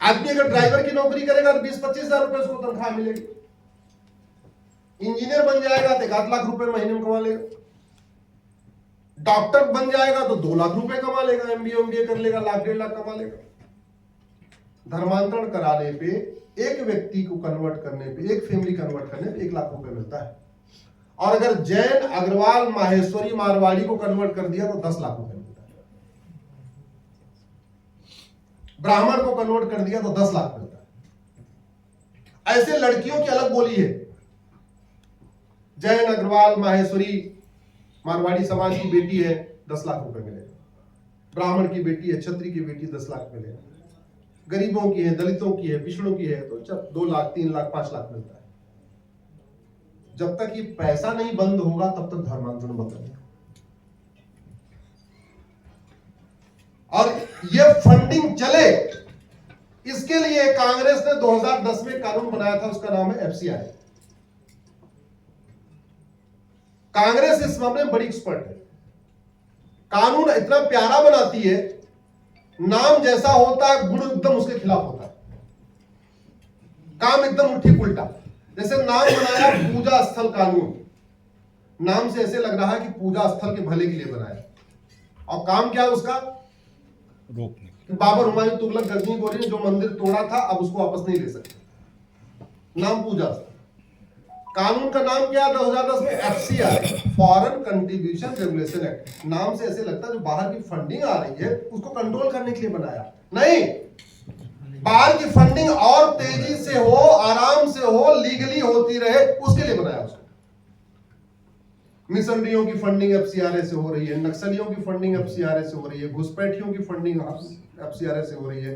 Speaker 1: आदमी अगर ड्राइवर की नौकरी करेगा तो 20-25 हजार रुपए उसको तनख्वाह मिलेगी। इंजीनियर बन जाएगा तो 1 लाख रुपए महीने में कमा लेगा। डॉक्टर बन जाएगा तो 2 लाख रुपए कमा लेगा। एमबीए कर लेगा, 1-1.5 लाख कमा लेगा। धर्मांतरण कराने पे, एक व्यक्ति को कन्वर्ट करने पे, एक फैमिली कन्वर्ट करने पे 1 लाख रुपए मिलता है। और अगर जैन, अग्रवाल, माहेश्वरी, मारवाड़ी को कन्वर्ट कर दिया तो 10 लाख रुपए मिलता है। ब्राह्मण को कन्वर्ट कर दिया तो 10 लाख मिलता है। ऐसे लड़कियों की अलग बोली है। जैन, अग्रवाल, माहेश्वरी, मारवाड़ी समाज की बेटी है 10 लाख रुपए मिलेगा। ब्राह्मण की बेटी है, क्षत्रिय की बेटी 10 लाख मिलेगा। गरीबों की है, दलितों की है, पिछड़ों की है तो 2 लाख, 3 लाख, 5 लाख मिलता है। जब तक ये पैसा नहीं बंद होगा तब तक धर्मांतरण बंद रहेगा। और ये फंडिंग चले, इसके लिए कांग्रेस ने 2010 में कानून बनाया था, उसका नाम है एफसीआरए। कांग्रेस इस मामले में बड़ी एक्सपर्ट है। कानून इतना प्यारा बनाती है, नाम जैसा होता है गुण एकदम उसके खिलाफ होता है, काम एकदम ठीक उल्टा। जैसे नाम बनाया पूजा स्थल कानून, नाम से ऐसे लग रहा है कि पूजा स्थल के भले के लिए बनाया, और काम क्या है उसका,
Speaker 3: रोकने।
Speaker 1: कि बाबर हुमायूं तुगलक गजनी गोरी ने जो मंदिर तोड़ा था अब उसको वापस नहीं ले सकते, नाम पूजा स्थल। कानून का नाम क्या है 2010 में, FCR, foreign contribution regulation act. नाम से ऐसे लगता है जो बाहर की फंडिंग आ रही है उसको कंट्रोल करने के लिए बनाया, नहीं, बाहर की फंडिंग और तेजी से हो, आराम से हो, लीगली होती रहे, उसके लिए बनाया उसको। मिशनरियों की फंडिंग FCRA से हो रही है, नक्सलियों की फंडिंग FCRA से हो रही है, घुसपैठियों की फंडिंग FCRA से हो रही है,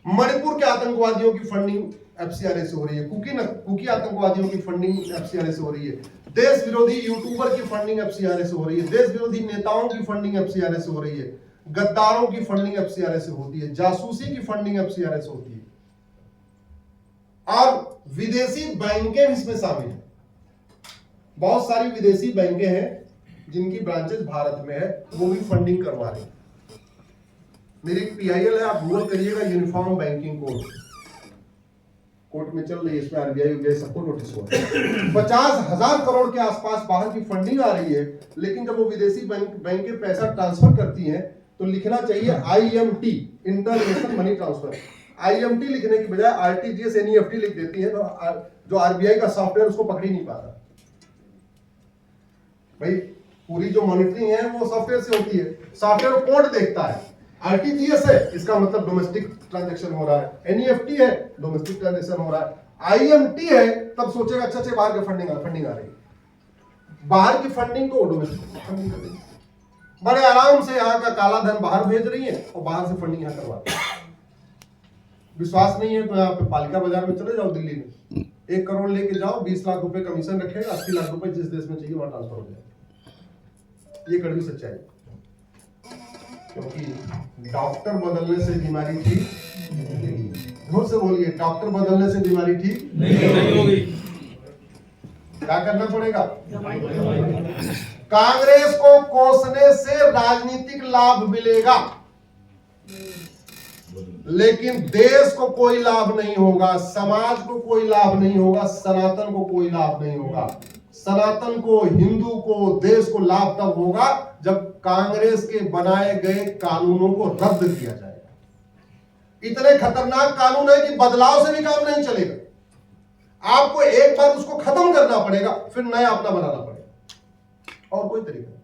Speaker 1: मणिपुर के आतंकवादियों की फंडिंग FCRA से हो रही है, कुकी आतंकवादियों की फंडिंग FCRA से हो रही है, देश विरोधी यूट्यूबर की फंडिंग FCRA से हो रही है, देश विरोधी नेताओं की फंडिंग FCRA से हो रही है, गद्दारों की फंडिंग FCRA से होती है, जासूसी की फंडिंग FCRA से होती है, और विदेशी बैंकें इसमें शामिल है। बहुत सारी विदेशी बैंकें हैं जिनकी ब्रांचेस भारत में है, वो भी फंडिंग करवा रही है। मेरी एक PIL है, आप गूगल करिएगा, यूनिफॉर्म बैंकिंग कोड, कोर्ट में चल रही है, इसमें RBI सबको नोटिस हुआ है। 50,000 करोड़ के आसपास बाहर की फंडिंग आ रही है, लेकिन जब वो विदेशी बैंकें पैसा ट्रांसफर करती हैं तो लिखना चाहिए IMT, international money transfer. IMT लिखने की बजाय RTGS NEFT लिख देती है, तो जो RBI का सॉफ्टवेयर उसको पकड़ ही नहीं पाता। भाई पूरी जो मॉनिटरिंग है वो सॉफ्टवेयर से होती है, सॉफ्टवेयर कोड देखता है, RTGS है इसका मतलब डोमेस्टिक ट्रांजैक्शन हो रहा है, NEFT है डोमेस्टिक ट्रांजैक्शन हो रहा है, IMT है तब सोचेगा अच्छा अच्छा बाहर की फंडिंग आ रही है, बाहर की फंडिंग को डोमेस्टिक फंडिंग कर रही है, बड़े आराम से यहाँ का काला धन बाहर भेज रही है और बाहर से फंडिंग यहाँ करवा रही है। विश्वास नहीं है तो यहाँ पे पालिका बाजार में चले जाओ, दिल्ली में 1 करोड़ लेके जाओ, 20 लाख रुपए कमीशन रखेगा, 80 लाख रुपए जिस देश में चाहिए वहां ट्रांसफर हो जाएगा। ये कड़वी सच्चाई, क्योंकि डॉक्टर बदलने से बीमारी ठीक, जोर से बोलिए, डॉक्टर बदलने से बीमारी ठीक नहीं होगी। क्या करना पड़ेगा? कांग्रेस को कोसने से राजनीतिक लाभ मिलेगा, लेकिन देश को कोई लाभ नहीं होगा, समाज को कोई लाभ नहीं होगा, सनातन को कोई लाभ नहीं होगा। सनातन को, हिंदू को, देश को लाभ तब होगा जब कांग्रेस के बनाए गए कानूनों को रद्द किया जाएगा। इतने खतरनाक कानून है कि बदलाव से भी काम नहीं चलेगा, आपको एक बार उसको खत्म करना पड़ेगा, फिर नया अपना बनाना पड़ेगा, और कोई तरीका नहीं।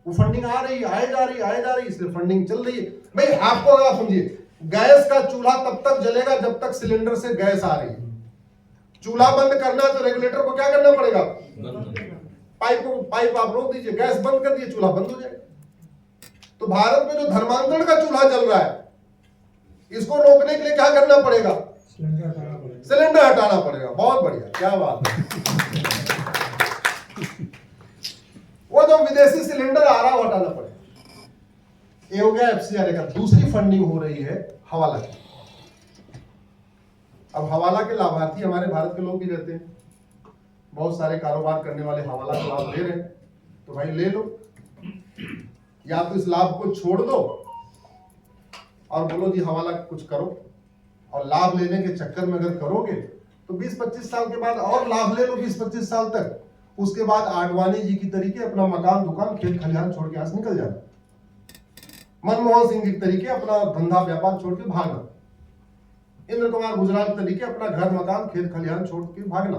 Speaker 1: वो फंडिंग आ रही है, आए जा रही, इसलिए फंडिंग चल रही है। भाई आपको अगर समझिए, गैस का चूल्हा तब तक जलेगा जब तक सिलेंडर से गैस आ रही है। चूल्हा बंद करना है तो रेगुलेटर को क्या करना पड़ेगा? पाइप आप रोक दीजिए, गैस बंद कर दीजिए, चूल्हा बंद हो जाएगा। तो भारत में जो धर्मांतरण का चूल्हा जल रहा है, इसको रोकने के लिए क्या करना पड़ेगा? सिलेंडर हटाना पड़ेगा। बहुत बढ़िया, क्या बात है। वो जो विदेशी सिलेंडर आ रहा है वो हटाना पड़ेगा। ये हो गया FCRA का। दूसरी फंडिंग हो रही है हवाला की। अब हवाला के लाभार्थी हमारे भारत के लोग भी रहते हैं, बहुत सारे कारोबार करने वाले हवाला का लाभ ले रहे हैं, तो भाई ले लो, या तो इस लाभ को छोड़ दो और बोलो जी हवाला कुछ करो, और लाभ लेने के चक्कर में अगर करोगे तो 20-25 साल के बाद और लाभ ले लो, 20-25 साल तक। उसके बाद आडवाणी जी की तरीके अपना मकान दुकान खेत खलिहान छोड़ के यहां से निकल जाना, मनमोहन सिंह जी के तरीके अपना धंधा व्यापार छोड़ के भागना, इंद्र कुमार गुजराल के तरीके अपना घर मकान खेत खलिहान छोड़ के भागना।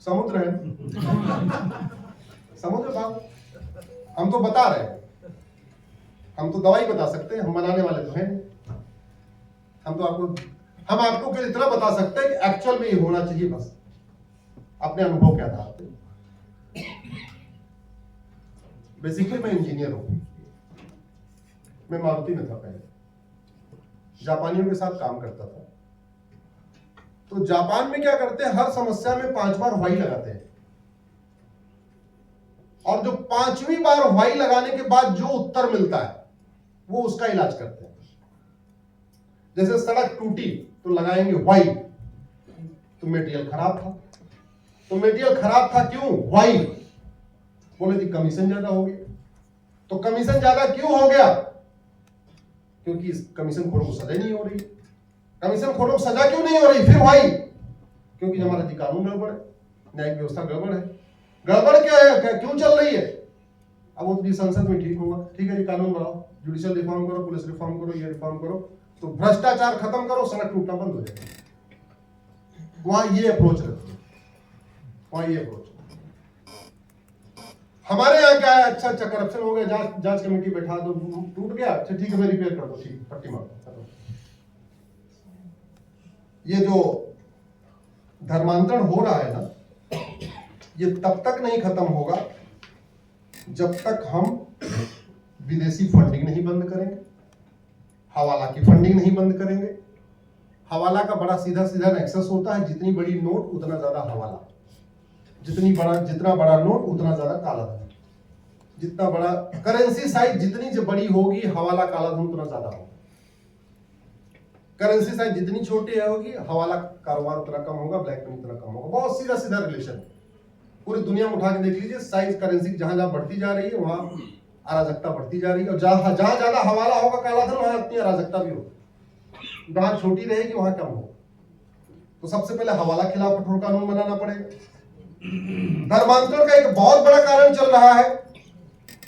Speaker 1: समुद्र है, समुद्र भाग। हम तो बता रहे हैं, हम तो दवाई बता सकते हैं, हम बनाने वाले तो हैं नहीं। हम आपको केवल इतना बता सकते हैं कि एक्चुअल में ये होना चाहिए, बस अपने अनुभव के आधार पर। बेसिकली मैं इंजीनियर हूं, मैं मारुति में था पहले, जापानियों के साथ काम करता था। तो जापान में क्या करते हैं, हर समस्या में 5 बार व्हाई लगाते हैं, और जो 5वीं बार व्हाई लगाने के बाद जो उत्तर मिलता है वो उसका इलाज करते हैं। जैसे सड़क टूटी तो लगाएंगे व्हाई, तो मटेरियल खराब था, तो मटेरियल खराब था, क्यों, व्हाई? बोले जी कमीशन ज्यादा हो गया। तो कमीशन ज्यादा क्यों हो गया? क्योंकि इस कमीशन खोरों को सजा नहीं हो रही। कमीशन खोरों को सजा क्यों नहीं हो रही? फिर व्हाई? क्योंकि हमारा जी कानून गड़बड़ है, न्यायिक व्यवस्था गड़बड़ है। गड़बड़ क्या है, क्यों चल रही है? अब वो जी संसद में ठीक होगा, ठीक है जी कानून बनाओ, जुडिशियल रिफॉर्म करो, पुलिस रिफॉर्म करो, ये रिफॉर्म करो, तो भ्रष्टाचार खत्म करो, सड़क टूटना बंद हो जाएगा। वहां ये अप्रोच रखते, वहां ये अप्रोच। हमारे यहाँ क्या है, अच्छा करप्शन हो गया, जांच कमेटी बैठा दो, टूट गया, अच्छा ठीक है मैं रिपेयर कर दो, ठीक पट्टी मार दो। ये जो धर्मांतरण हो रहा है ना, ये तब तक नहीं खत्म होगा जब तक हम विदेशी फंडिंग नहीं बंद करेंगे, हवाला की फंडिंग नहीं बंद करेंगे। हवाला का बड़ा सीधा नेक्सस होता है, जितनी बड़ी नोट उतना ज्यादा हवाला, जितना बड़ा नोट उतना ज्यादा काला धन, जितना बड़ा करेंसी साइज जितनी बड़ी होगी हवाला काला धन उतना ज्यादा होगा। करेंसी साइज जितनी छोटी होगी हवाला कारोबार उतना कम होगा, ब्लैक मनी उतना कम होगा। बहुत सीधा रिलेशन है, पूरी दुनिया में उठा के देख लीजिए। साइज करेंसी जहां जहां बढ़ती जा रही है वहां अराजकता बढ़ती जा रही है, और जहां ज्यादा हवाला होगा काला धन वहां उतनी अराजकता भी होगी। जहां छोटी रहेगी वहां कम होगा। तो सबसे पहले हवाला खिलाफ कठोर कानून बनाना पड़ेगा। धर्मांतरण का एक बहुत बड़ा कारण चल रहा है,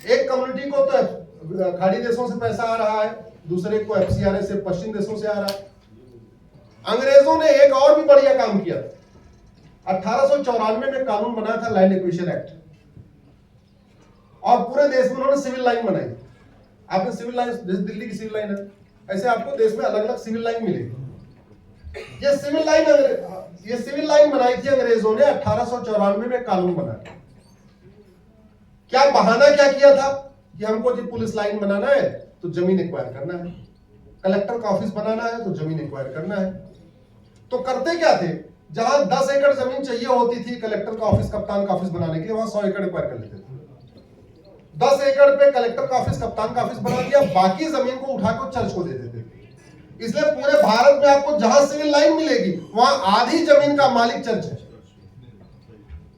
Speaker 1: एक कम्युनिटी को तो खाड़ी देशों से पैसा आ रहा है, दूसरे को एफसीआरए से पश्चिम देशों से आ रहा है। अंग्रेजों ने एक और भी बढ़िया काम किया। 1894 में कानून बना था लैंड एक्विजिशन एक्ट, और पूरे देश में उन्होंने सिविल लाइन बनाई। आपने सिविल लाइन, जैसे दिल्ली की सिविल लाइन है, ऐसे आपको देश में अलग अलग सिविल लाइन मिलेगी। ये सिविल लाइन बनाई थी अंग्रेजों ने 1894 में कानून बनाया। क्या बहाना क्या किया था कि हमको जो पुलिस लाइन बनाना है तो जमीन एक्वायर करना है, कलेक्टर का ऑफिस बनाना है तो जमीन एक्वायर करना है। तो करते क्या थे, जहां 10 एकड़ जमीन चाहिए होती थी कलेक्टर का ऑफिस, कप्तान का ऑफिस बनाने के लिए, वहां 100 एकड़ एक्वायर कर लेते थे। 10 एकड़ पे कलेक्टर का ऑफिस, कप्तान का ऑफिस बना दिया, बाकी जमीन को उठाकर चर्च को दे देते थे। इसलिए पूरे भारत में आपको जहां सिविल लाइन मिलेगी वहां आधी जमीन का मालिक चर्च है।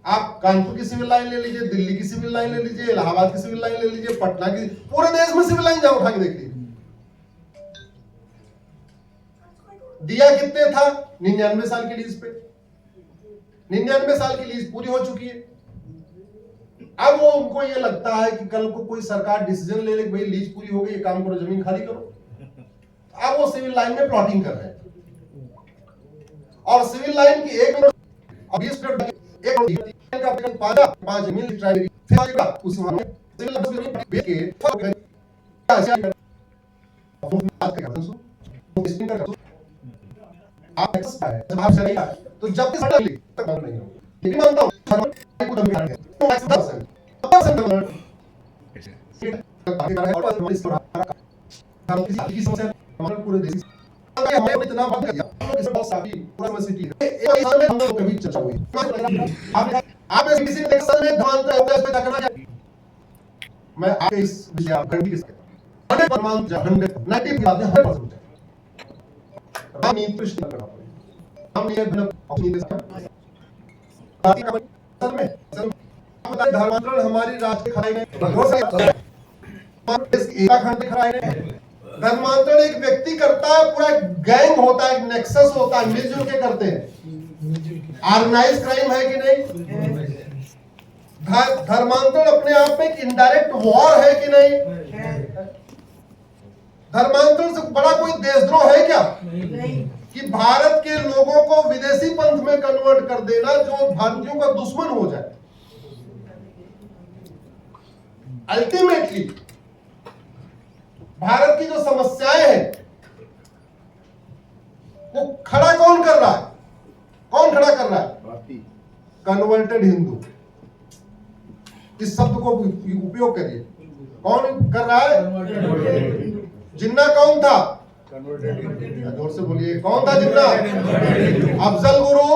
Speaker 1: आप कानपुर की सिविल लाइन ले लीजिए, दिल्ली की सिविल लाइन ले लीजिए, इलाहाबाद की सिविल लाइन ले लीजिए, पटना की, पूरे देश में सिविल लाइन जाओ उठा के देख लीजिए। दिया कितने था? 99 साल की लीज पे, 99 साल की लीज पूरी हो चुकी है। अब वो उनको ये लगता है कि कल को कोई सरकार डिसीजन ले ले, भाई लीज पूरी हो गई, ये काम करो, जमीन खाली करो। अब वो सिविल लाइन में प्लॉटिंग कर रहे हैं, और सिविल लाइन की 1 मिनट 20 मिनट पांच मिल ट्राई उस तो जब तक नहीं हो, लेकिन मानता हूं पूरे देश इतना बढ़ गया, कभी चर्चा हुई आप किसी ने मैं आपके इस घंटी के साथ 100% हम नींद पे करना पड़ेगा। हम ये धर्मांतरण हमारी राष्ट्रीय खराई ने धर्मांतरण एक व्यक्ति करता है, पूरा गैंग होता है, नेक्सस होता है, मिलजुल के करते हैं। ऑर्गेनाइज क्राइम है कि नहीं? धर्मांतरण अपने आप में एक इनडायरेक्ट वॉर है कि नहीं? धर्मांतरण से बड़ा कोई देशद्रोह है क्या? कि भारत के लोगों को विदेशी पंथ में कन्वर्ट कर देना, जो भारतीयों का दुश्मन हो जाए। अल्टीमेटली भारत की जो समस्याएं हैं वो खड़ा कौन कर रहा है? कौन खड़ा कर रहा है? कन्वर्टेड हिंदू। इस शब्द को उपयोग करिए। कौन कर रहा है? जिन्ना कौन था? जोर से बोलिए, कौन था जिन्ना? अफजल गुरु,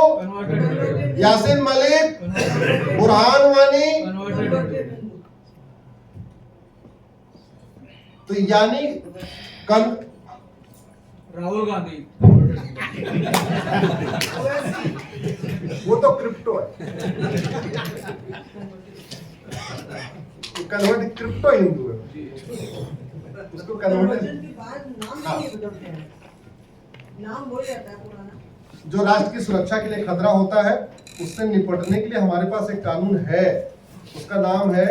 Speaker 1: यासीन मलिक, बुरहान वानी। तो यानी
Speaker 2: राहुल गांधी
Speaker 1: वो तो क्रिप्टो है, कन्वर्ट क्रिप्टो हिंदू है, उसको कन्वर्ट।
Speaker 4: नाम हो जाता है पुराना।
Speaker 1: जो राष्ट्र की सुरक्षा के लिए खतरा होता है उससे निपटने के लिए हमारे पास एक कानून है, उसका नाम है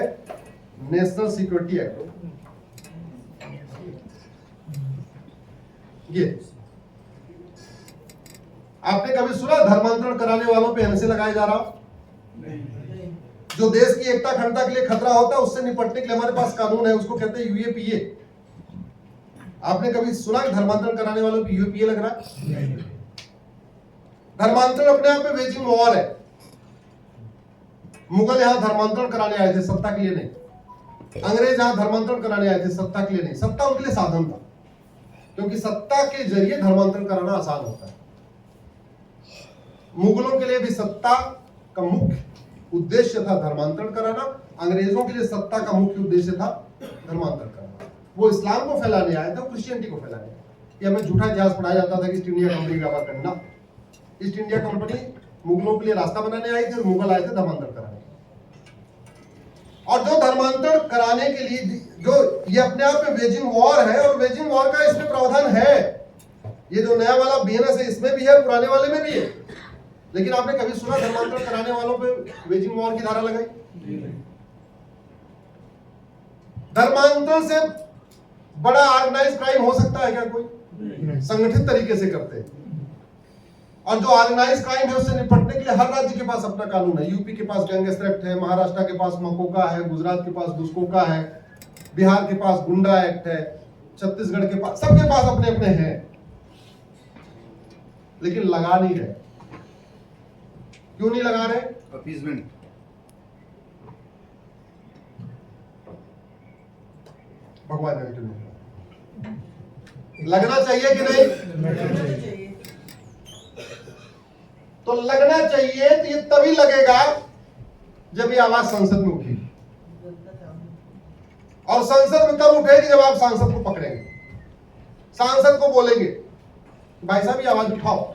Speaker 1: नेशनल सिक्योरिटी एक्ट। ये आपने कभी सुना धर्मांतरण कराने वालों पे एनसी लगाया जा रहा? जो देश की एकता अखंडता के लिए खतरा होता है उससे निपटने के लिए हमारे पास कानून है, उसको कहते हैं यूएपीए। आपने कभी सुना कि धर्मांतरण कराने वालों को यूएपीए लग रहा है? धर्मांतरण अपने आप में वेजिंग वॉर है। मुगल यहां धर्मांतरण कराने आए थे, सत्ता के लिए नहीं। अंग्रेज यहां धर्मांतरण कराने आए थे, सत्ता के लिए नहीं। सत्ता उनके लिए साधन था, क्योंकि सत्ता के जरिए धर्मांतरण कराना आसान होता है। मुगलों के लिए भी सत्ता का मुख्य उद्देश्य था धर्मांतरण कराना, अंग्रेजों के लिए सत्ता का मुख्य उद्देश्य था धर्मांतरण कराना। वो इस्लाम को फैलाने आए थे, क्रिश्चियनिटी को फैलाने आए। ये हमें झूठा इतिहास पढ़ाया जाता था कि ईस्ट इंडिया कंपनी व्यापार करना। ईस्ट इंडिया कंपनी मुगलों के लिए रास्ता बनाने आई थी और मुगल आए थे धर्मांतरण कराने। और जो धर्मांतरण कराने के लिए जो ये अपने आप में वेजिंग वॉर है, और वेजिंग वॉर का इसमें प्रावधान है। ये जो नया वाला बीएनएस है इसमें भी है, पुराने वाले में भी है। लेकिन आपने कभी सुना धर्मांतरण कराने वालों पे वेजिंग वॉर की धारा लगाई? धर्मांतरण से बड़ा ऑर्गेनाइज क्राइम हो सकता है क्या कोई? संगठित तरीके से करते हैं। और जो ऑर्गेनाइज क्राइम है उससे निपटने के लिए हर राज्य के पास अपना कानून है। यूपी के पास गैंगस्टर एक्ट है, महाराष्ट्र के पास मकोका है, गुजरात के पास घुसकोका है, बिहार के पास गुंडा एक्ट है, छत्तीसगढ़ के पास, सबके पास अपने अपने हैं, लेकिन लगा नहीं रहे। क्यों नहीं लगा रहे?
Speaker 5: अपीजमेंट।
Speaker 1: भगवान जाने क्यों नहीं लगना चाहिए कि नहीं? तो लगना चाहिए, तो ये तभी लगेगा जब ये आवाज संसद में उठेगी। और संसद में तब उठेगी जब आप सांसद को पकड़ेंगे, सांसद को बोलेंगे भाई साहब ये आवाज उठाओ।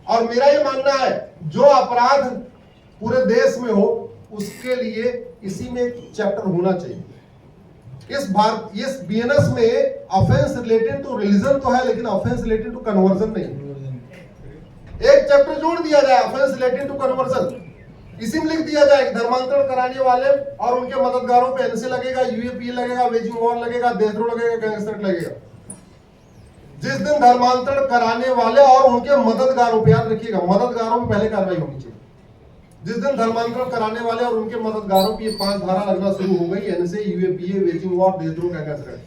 Speaker 1: और मेरा ये मानना है जो अपराध पूरे देश में हो उसके लिए इसी में एक चैप्टर होना चाहिए। इस बीएनएस में ऑफेंस रिलेटेड टू रिलीजन तो है, लेकिन ऑफेंस रिलेटेड टू कन्वर्जन नहीं। एक चैप्टर जोड़ दिया जाए ऑफेंस रिलेटेड टू कन्वर्जन। इसी में लिख दिया जाए कि धर्मांतरण कराने वाले और उनके मददगारों पे एनसी लगेगा, यूएपीए लगेगा, वेजिंग वॉर लगेगा, देशद्रोह लगेगा, गैंगस्टर लगेगा। जिस दिन धर्मांतरण कराने वाले और उनके मददगारों पे, याद रखिएगा मददगारों में पहले कार्रवाई होनी चाहिए। जिस दिन धर्मांतरण कराने वाले और उनके मददगारों की 5 धारा लगना शुरू हो गई, एनसी, यूएपीए, वेजिंग वॉर, देशद्रोह, गैंगस्टर।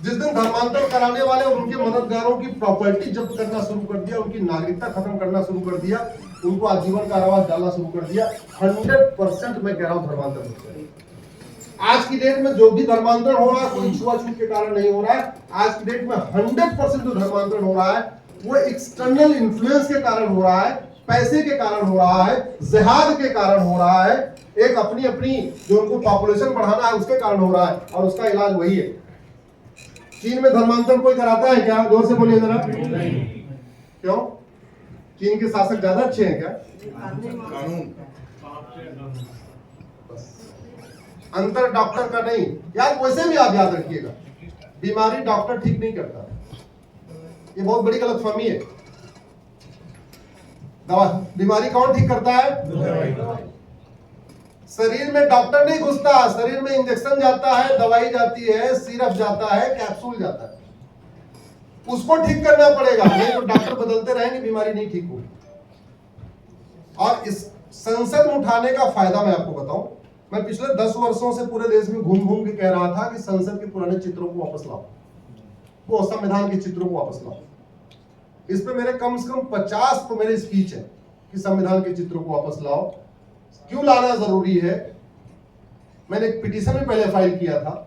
Speaker 1: जिस दिन धर्मांतरण कराने वाले और उनके मददगारों की प्रॉपर्टी जब्त करना शुरू कर दिया, उनकी नागरिकता खत्म करना शुरू कर दिया, उनको आजीवन कारावास डालना शुरू कर दिया, 100% मैं कह रहा हूं धर्मांतरण। आज की डेट में जो भी धर्मांतरण हो रहा है कोई छुआछूत के कारण नहीं हो रहा है। आज की डेट में 100% जो धर्मांतरण हो रहा है वो एक्सटर्नल इन्फ्लुएंस के कारण हो रहा है, पैसे के कारण हो रहा है, जिहाद के कारण हो रहा है, एक अपनी अपनी जो उनको पॉपुलेशन बढ़ाना है उसके कारण हो रहा है, और उसका इलाज वही है। चीन में धर्मांतरण कोई कराता है क्या? जोर से बोलिए जरा। क्यों? चीन के शासक ज्यादा अच्छे हैं क्या?
Speaker 5: कानून।
Speaker 1: अंतर डॉक्टर का नहीं यार, वैसे भी आप याद रखिएगा बीमारी डॉक्टर ठीक नहीं करता, ये बहुत बड़ी गलतफहमी है। दवा बीमारी कौन ठीक करता है? शरीर में डॉक्टर नहीं घुसता, शरीर में इंजेक्शन जाता है, दवाई जाती है, सिरप जाता है, कैप्सूल जाता है, उसको ठीक करना पड़ेगा। नहीं तो डॉक्टर बदलते रहेंगे, बीमारी नहीं ठीक होगी। और इस संसद में उठाने का फायदा मैं आपको बताऊं, मैं पिछले 10 वर्षों से पूरे देश में घूम घूम के कह रहा था कि संसद के पुराने चित्रों को वापस लाओ, वो संविधान के चित्रों को वापस लाओ। इस पे मेरे कम से कम 50 तो मेरे स्पीच है कि संविधान के चित्रों को वापस लाओ। क्यों लाना जरूरी है? मैंने एक पिटीशन भी पहले फाइल किया था।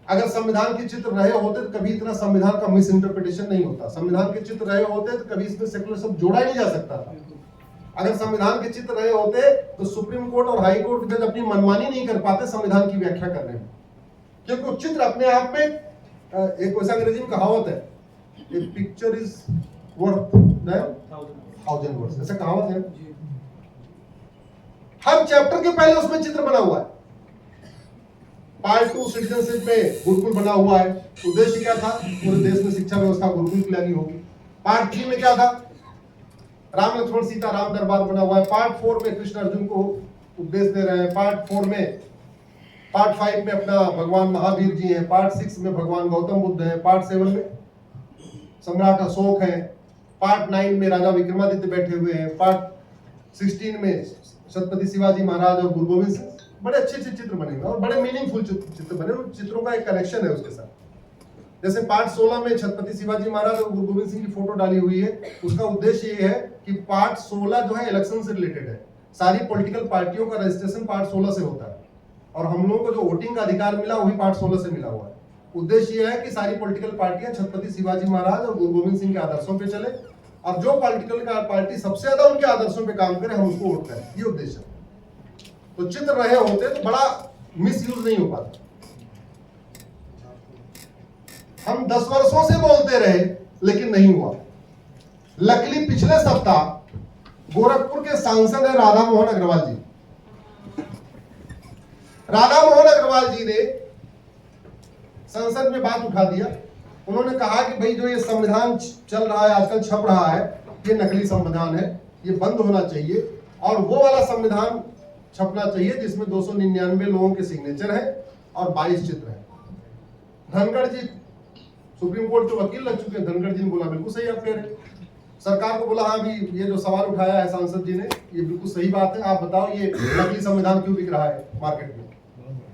Speaker 1: अगर संविधान के चित्र रहे होते तो कभी इतना संविधान का मिस इंटरप्रिटेशन नहीं होता। संविधान के चित्र रहे होते तो कभी इसमें सेकुलर शब्द जोड़ा ही नहीं जा सकता था। अगर संविधान के चित्र रहे होते तो सुप्रीम कोर्ट और हाई कोर्ट जज अपनी मनमानी नहीं कर पाते संविधान की व्याख्या करने में, क्योंकि चित्र अपने आप में एक वैसा अंग्रेजी में कहावत है ए पिक्चर इज वर्थ 1000 वर्ड्स, ऐसा कहावत है। हर चैप्टर के पहले उसमें चित्र बना हुआ है। पार्ट 2 सिटीजनशिप में गुरुकुल बना हुआ है, उद्देश्य क्या था, पूरे देश में शिक्षा व्यवस्था गुरुकुल की लगी होगी। पार्ट 3 में क्या था, राम लक्ष्मण सीता राम दरबार बना हुआ है। पार्ट 4 में कृष्ण अर्जुन को उपदेश दे रहे हैं। पार्ट 5 में अपना भगवान महावीर जी हैं। पार्ट 6 में भगवान गौतम बुद्ध हैं। पार्ट 7 में सम्राट अशोक हैं। पार्ट 9 में राजा विक्रमादित्य बैठे हुए हैं। पार्ट 16 में छत्रपति शिवाजी महाराज और गुरु गोविंद सिंह। बड़े अच्छे चित्र बने हुए और बड़े मीनिंगफुल चित्र बने, उन चित्रों का एक कनेक्शन है उसके साथ। जैसे पार्ट 16 में छत्रपति शिवाजी महाराज और गुरु गोविंद सिंह की फोटो डाली हुई है। उसका उद्देश्य ये है कि पार्ट 16 जो है इलेक्शन से रिलेटेड है। सारी पॉलिटिकल पार्टियों का रजिस्ट्रेशन पार्ट 16 से होता है और हम लोगों को जो वोटिंग का अधिकार मिला वही पार्ट 16 से मिला हुआ है। उद्देश्य यह है कि सारी पॉलिटिकल पार्टियां छत्रपति शिवाजी महाराज और गुरु गोविंद सिंह के आदर्शों पे चले और जो पॉलिटिकल पार्टी सबसे ज्यादा उनके आदर्शों पे काम करे हम उसको वोट करें, ये उद्देश्य है। तो चित्र रहे होते तो बड़ा मिसयूज नहीं हो पाता। हम 10 वर्षों से बोलते रहे लेकिन नहीं हुआ। लकीली पिछले सप्ताह गोरखपुर के सांसद है राधा मोहन अग्रवाल जी। राधा मोहन अग्रवाल जी ने संसद में बात उठा दिया। उन्होंने कहा कि भाई जो ये संविधान चल रहा है आजकल छप रहा है ये नकली संविधान है, ये बंद होना चाहिए और वो वाला संविधान छपना चाहिए जिसमें 299 लोगों के सिग्नेचर है और 22 चित्र है। धनखड़ जी सुप्रीम कोर्ट के वकील लग चुके हैं। धनखड़ जी ने बोला बिल्कुल सही आप कह रहे हैं। सरकार को बोला हाँ भी ये जो सवाल उठाया है सांसद जी ने ये बिल्कुल सही बात है, आप बताओ ये नकली संविधान क्यों बिक रहा है मार्केट में।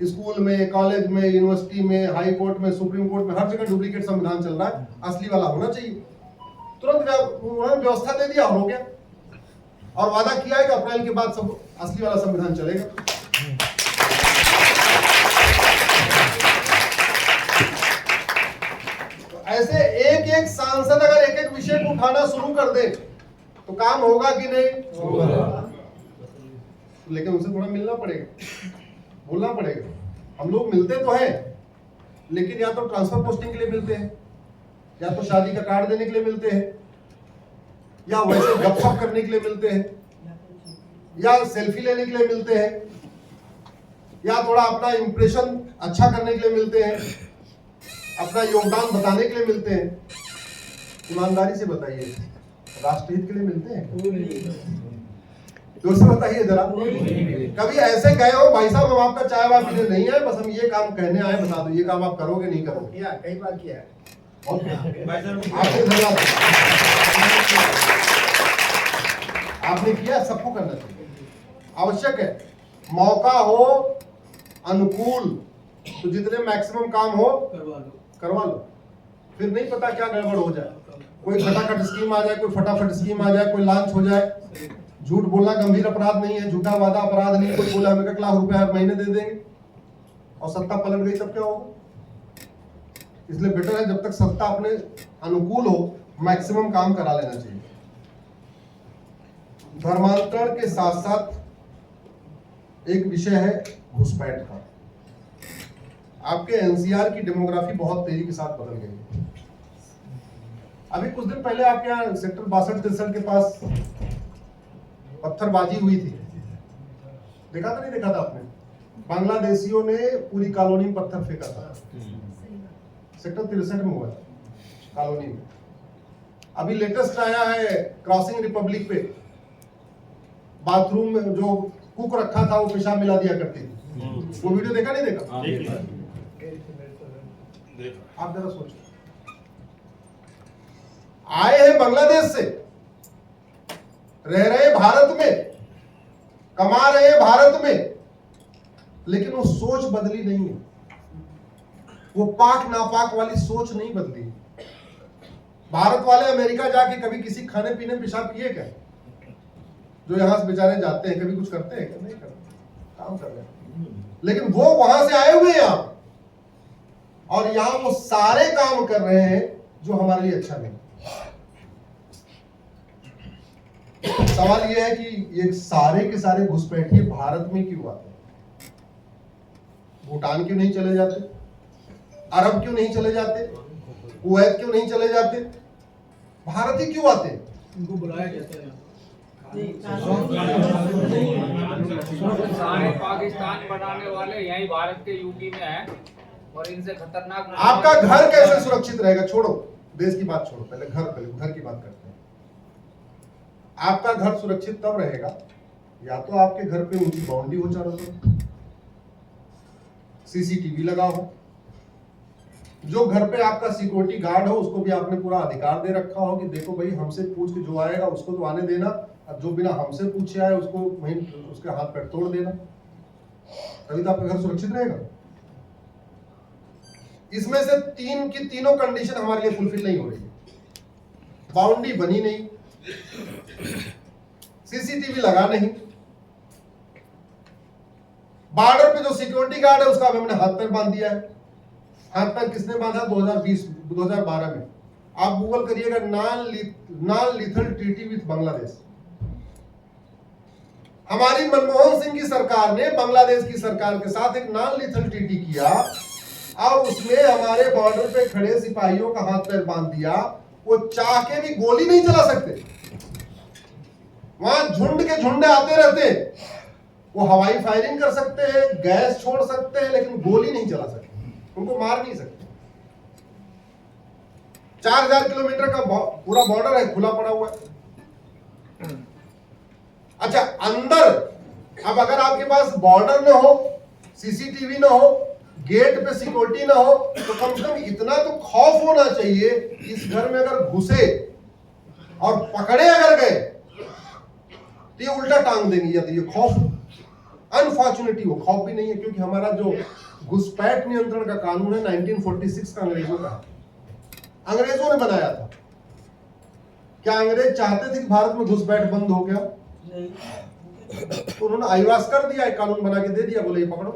Speaker 1: स्कूल में, कॉलेज में, यूनिवर्सिटी में, हाई कोर्ट में, सुप्रीम कोर्ट में, हर जगह डुप्लीकेट संविधान चल रहा है, असली वाला होना चाहिए। तुरंत उन्होंने व्यवस्था दे दिया और हो गया और वादा किया है कि अप्रैल के बाद सब असली वाला संविधान चलेगा। तो ऐसे एक सांसद अगर एक विषय को उठाना शुरू कर दे तो काम होगा कि नहीं होगा। लेकिन उनसे थोड़ा मिलना पड़ेगा, बोलना पड़ेगा। हम लोग मिलते तो हैं लेकिन या तो ट्रांसफर पोस्टिंग के लिए मिलते हैं, या तो शादी का कार्ड देने के लिए मिलते हैं, या वैसे गपशप करने के लिए मिलते हैं, या सेल्फी लेने के लिए मिलते हैं, या थोड़ा अपना इंप्रेशन अच्छा करने के लिए मिलते हैं, अपना योगदान बताने के लिए मिलते हैं। ईमानदारी से बताइए राष्ट्रहित के लिए मिलते हैं? जोर से बताइए जरा। कभी ऐसे गए हो भाई साहब हम आपका चाय वाय पीने नहीं आए, बस हम ये काम कहने आए, बता दो ये काम आप करोगे नहीं करोगे?
Speaker 5: कई बार किया है।
Speaker 1: आपने किया, सबको करना चाहिए, आवश्यक है। मौका हो अनुकूल तो जितने मैक्सिमम काम हो करवा लो। फिर नहीं पता क्या गड़बड़ हो जाए, कोई खटाखट स्कीम आ जाए, कोई फटाफट स्कीम आ जाए, कोई लॉन्च हो जाए। झूठ बोलना गंभीर अपराध नहीं है, झूठा वादा अपराध नहीं। कोई बोला हमें 1 लाख रुपए हर महीने दे देंगे और सत्ता पलट गई तब क्या होगा? इसलिए बेटर है जब तक सत्ता अपने अनुकूल हो मैक्सिमम काम करा लेना चाहिए। धर्मांतरण के साथ साथ एक विषय है घुसपैठ का। आपके एनसीआर की डेमोग्राफी बहुत तेजी के साथ बदल गई है। अभी कुछ दिन पहले आपके यहाँ सेक्टर 62-63 के पास पत्थरबाजी हुई थी, देखा था नहीं देखा था आपने? बांग्लादेशियों ने पूरी कॉलोनी में पत्थर फेंका था। सेक्टर 63 में हुआ कॉलोनी में। अभी लेटेस्ट आया है क्रॉसिंग रिपब्लिक पे, बाथरूम में जो कुक रखा था वो पेशाब मिला दिया करती थी। वो वीडियो देखा नहीं देखा? आप जरा सोचो, आए हैं बांग्लादेश से, रह रहे भारत में, कमा रहे हैं भारत में, लेकिन वो सोच बदली नहीं है। वो पाक नापाक वाली सोच नहीं बदली। भारत वाले अमेरिका जाके कभी किसी खाने पीने पेशाब किए क्या? जो यहां से बेचारे जाते हैं कभी कुछ करते हैं क्या? नहीं करते, काम कर रहे हैं। लेकिन वो वहां से आए हुए हैं यहां और यहां वो सारे काम कर रहे हैं जो हमारे लिए अच्छा नहीं। सवाल यह है कि ये सारे के सारे घुसपैठिए भारत में क्यों आते हैं? भूटान क्यों नहीं चले जाते? अरब क्यों नहीं चले जाते? कुवैत क्यों नहीं चले जाते? भारत ही क्यों आते?
Speaker 2: उनको बुलाया जाता है।
Speaker 4: नहीं, कानून
Speaker 5: सारे पाकिस्तान बनाने वाले यही भारत के यूपी में हैं और इनसे खतरनाक
Speaker 1: आपका घर कैसे सुरक्षित रहेगा? छोड़ो देश की बात, छोड़ो पहले घर की बात करते हैं। आपका घर सुरक्षित तब रहेगा या तो आपके घर पे ऊंची बाउंड्री हो, चारों तरफ सीसीटीवी लगा हो, जो घर पे आपका सिक्योरिटी गार्ड हो उसको भी आपने पूरा अधिकार दे रखा हो कि देखो भाई हमसे पूछ के जो आएगा उसको तो आने देना, और जो बिना हमसे पूछे आए उसको वहीं उसके हाथ पैर तोड़ देना, तभी तो आपका घर सुरक्षित रहेगा। इसमें से तीन की तीनों कंडीशन हमारे लिए फुलफिल नहीं हो रही है। बाउंड्री बनी नहीं, सीसीटीवी लगा नहीं, बॉर्डर पे जो सिक्योरिटी गार्ड है उसका हमने हाथ पैर बांध दिया है। हाथ पैर किसने बांधा? 2012 में। आप गूगल करिएगा non lethal treaty with Bangladesh. हमारी मनमोहन सिंह की सरकार ने बांग्लादेश की सरकार के साथ एक नॉन लीथल ट्रीटी किया और उसमें हमारे बॉर्डर पे खड़े सिपाहियों का हाथ पैर बांध दिया। वो चाह के भी गोली नहीं चला सकते, वहां झुंड के झुंड आते रहते, वो हवाई फायरिंग कर सकते हैं, गैस छोड़ सकते हैं, लेकिन गोली नहीं चला सकते, उनको मार नहीं सकते। 4000 किलोमीटर का पूरा बॉर्डर है, खुला पड़ा हुआ है। अच्छा, अंदर अब अगर आपके पास बॉर्डर ना हो, सीसीटीवी ना हो, गेट पे सिक्योरिटी ना हो, तो कम से कम इतना तो खौफ होना चाहिए, इस घर में अगर घुसे और पकड़े अगर गए तो ये उल्टा टांग देंगे, या तो ये खौफ। अनफॉर्चुनेटली वो खौफ भी नहीं है, क्योंकि हमारा जो घुसपैठ नियंत्रण का कानून है 1946 का अंग्रेजों का है, अंग्रेजों ने बनाया था। क्या अंग्रेज चाहते थे कि भारत में घुसपैठ बंद हो गया? तो उन्होंने आईवास कर दिया, एक कानून बना के दे दिया, बोले ये पकड़ो।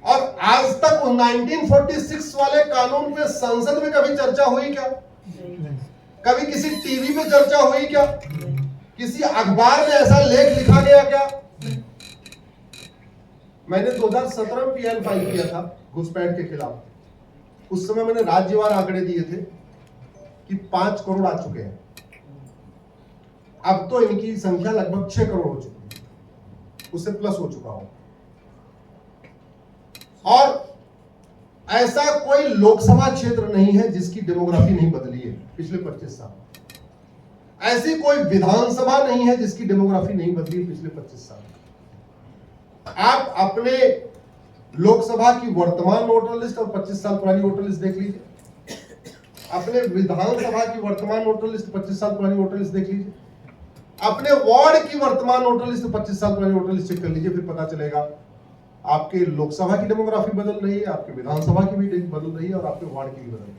Speaker 1: और आज तक 1946 वाले कानून पे संसद में कभी चर्चा हुई क्या? कभी किसी टीवी पे चर्चा हुई क्या? किसी अखबार में ऐसा लेख लिखा गया क्या? मैंने 2017 में पीएल फाइल किया था घुसपैठ के खिलाफ। उस समय मैंने राज्यवार आंकड़े दिए थे कि 5 करोड़ आ चुके हैं। अब तो इनकी संख्या लगभग 6 करोड़ हो चुकी है, उससे प्लस हो चुका हो। और ऐसा कोई लोकसभा क्षेत्र नहीं है जिसकी डेमोग्राफी नहीं बदली है पिछले 25 साल। ऐसी कोई विधानसभा नहीं है जिसकी डेमोग्राफी नहीं बदली है पिछले 25 साल। आप अपने लोकसभा की वर्तमान वोटर लिस्ट और 25 साल पुरानी वोटर लिस्ट देख लीजिए। अपने विधानसभा की वर्तमान वोटर लिस्ट, 25 साल पुरानी वोटर लिस्ट देख लीजिए। अपने वार्ड की वर्तमान वोटर लिस्ट, 25 साल पुरानी वोटर लिस्ट चेक कर लीजिए, फिर पता चलेगा आपके लोकसभा की डेमोग्राफी बदल रही है, आपके विधानसभा की भी बदल रही है और आपके वार्ड की भी बदल रही है।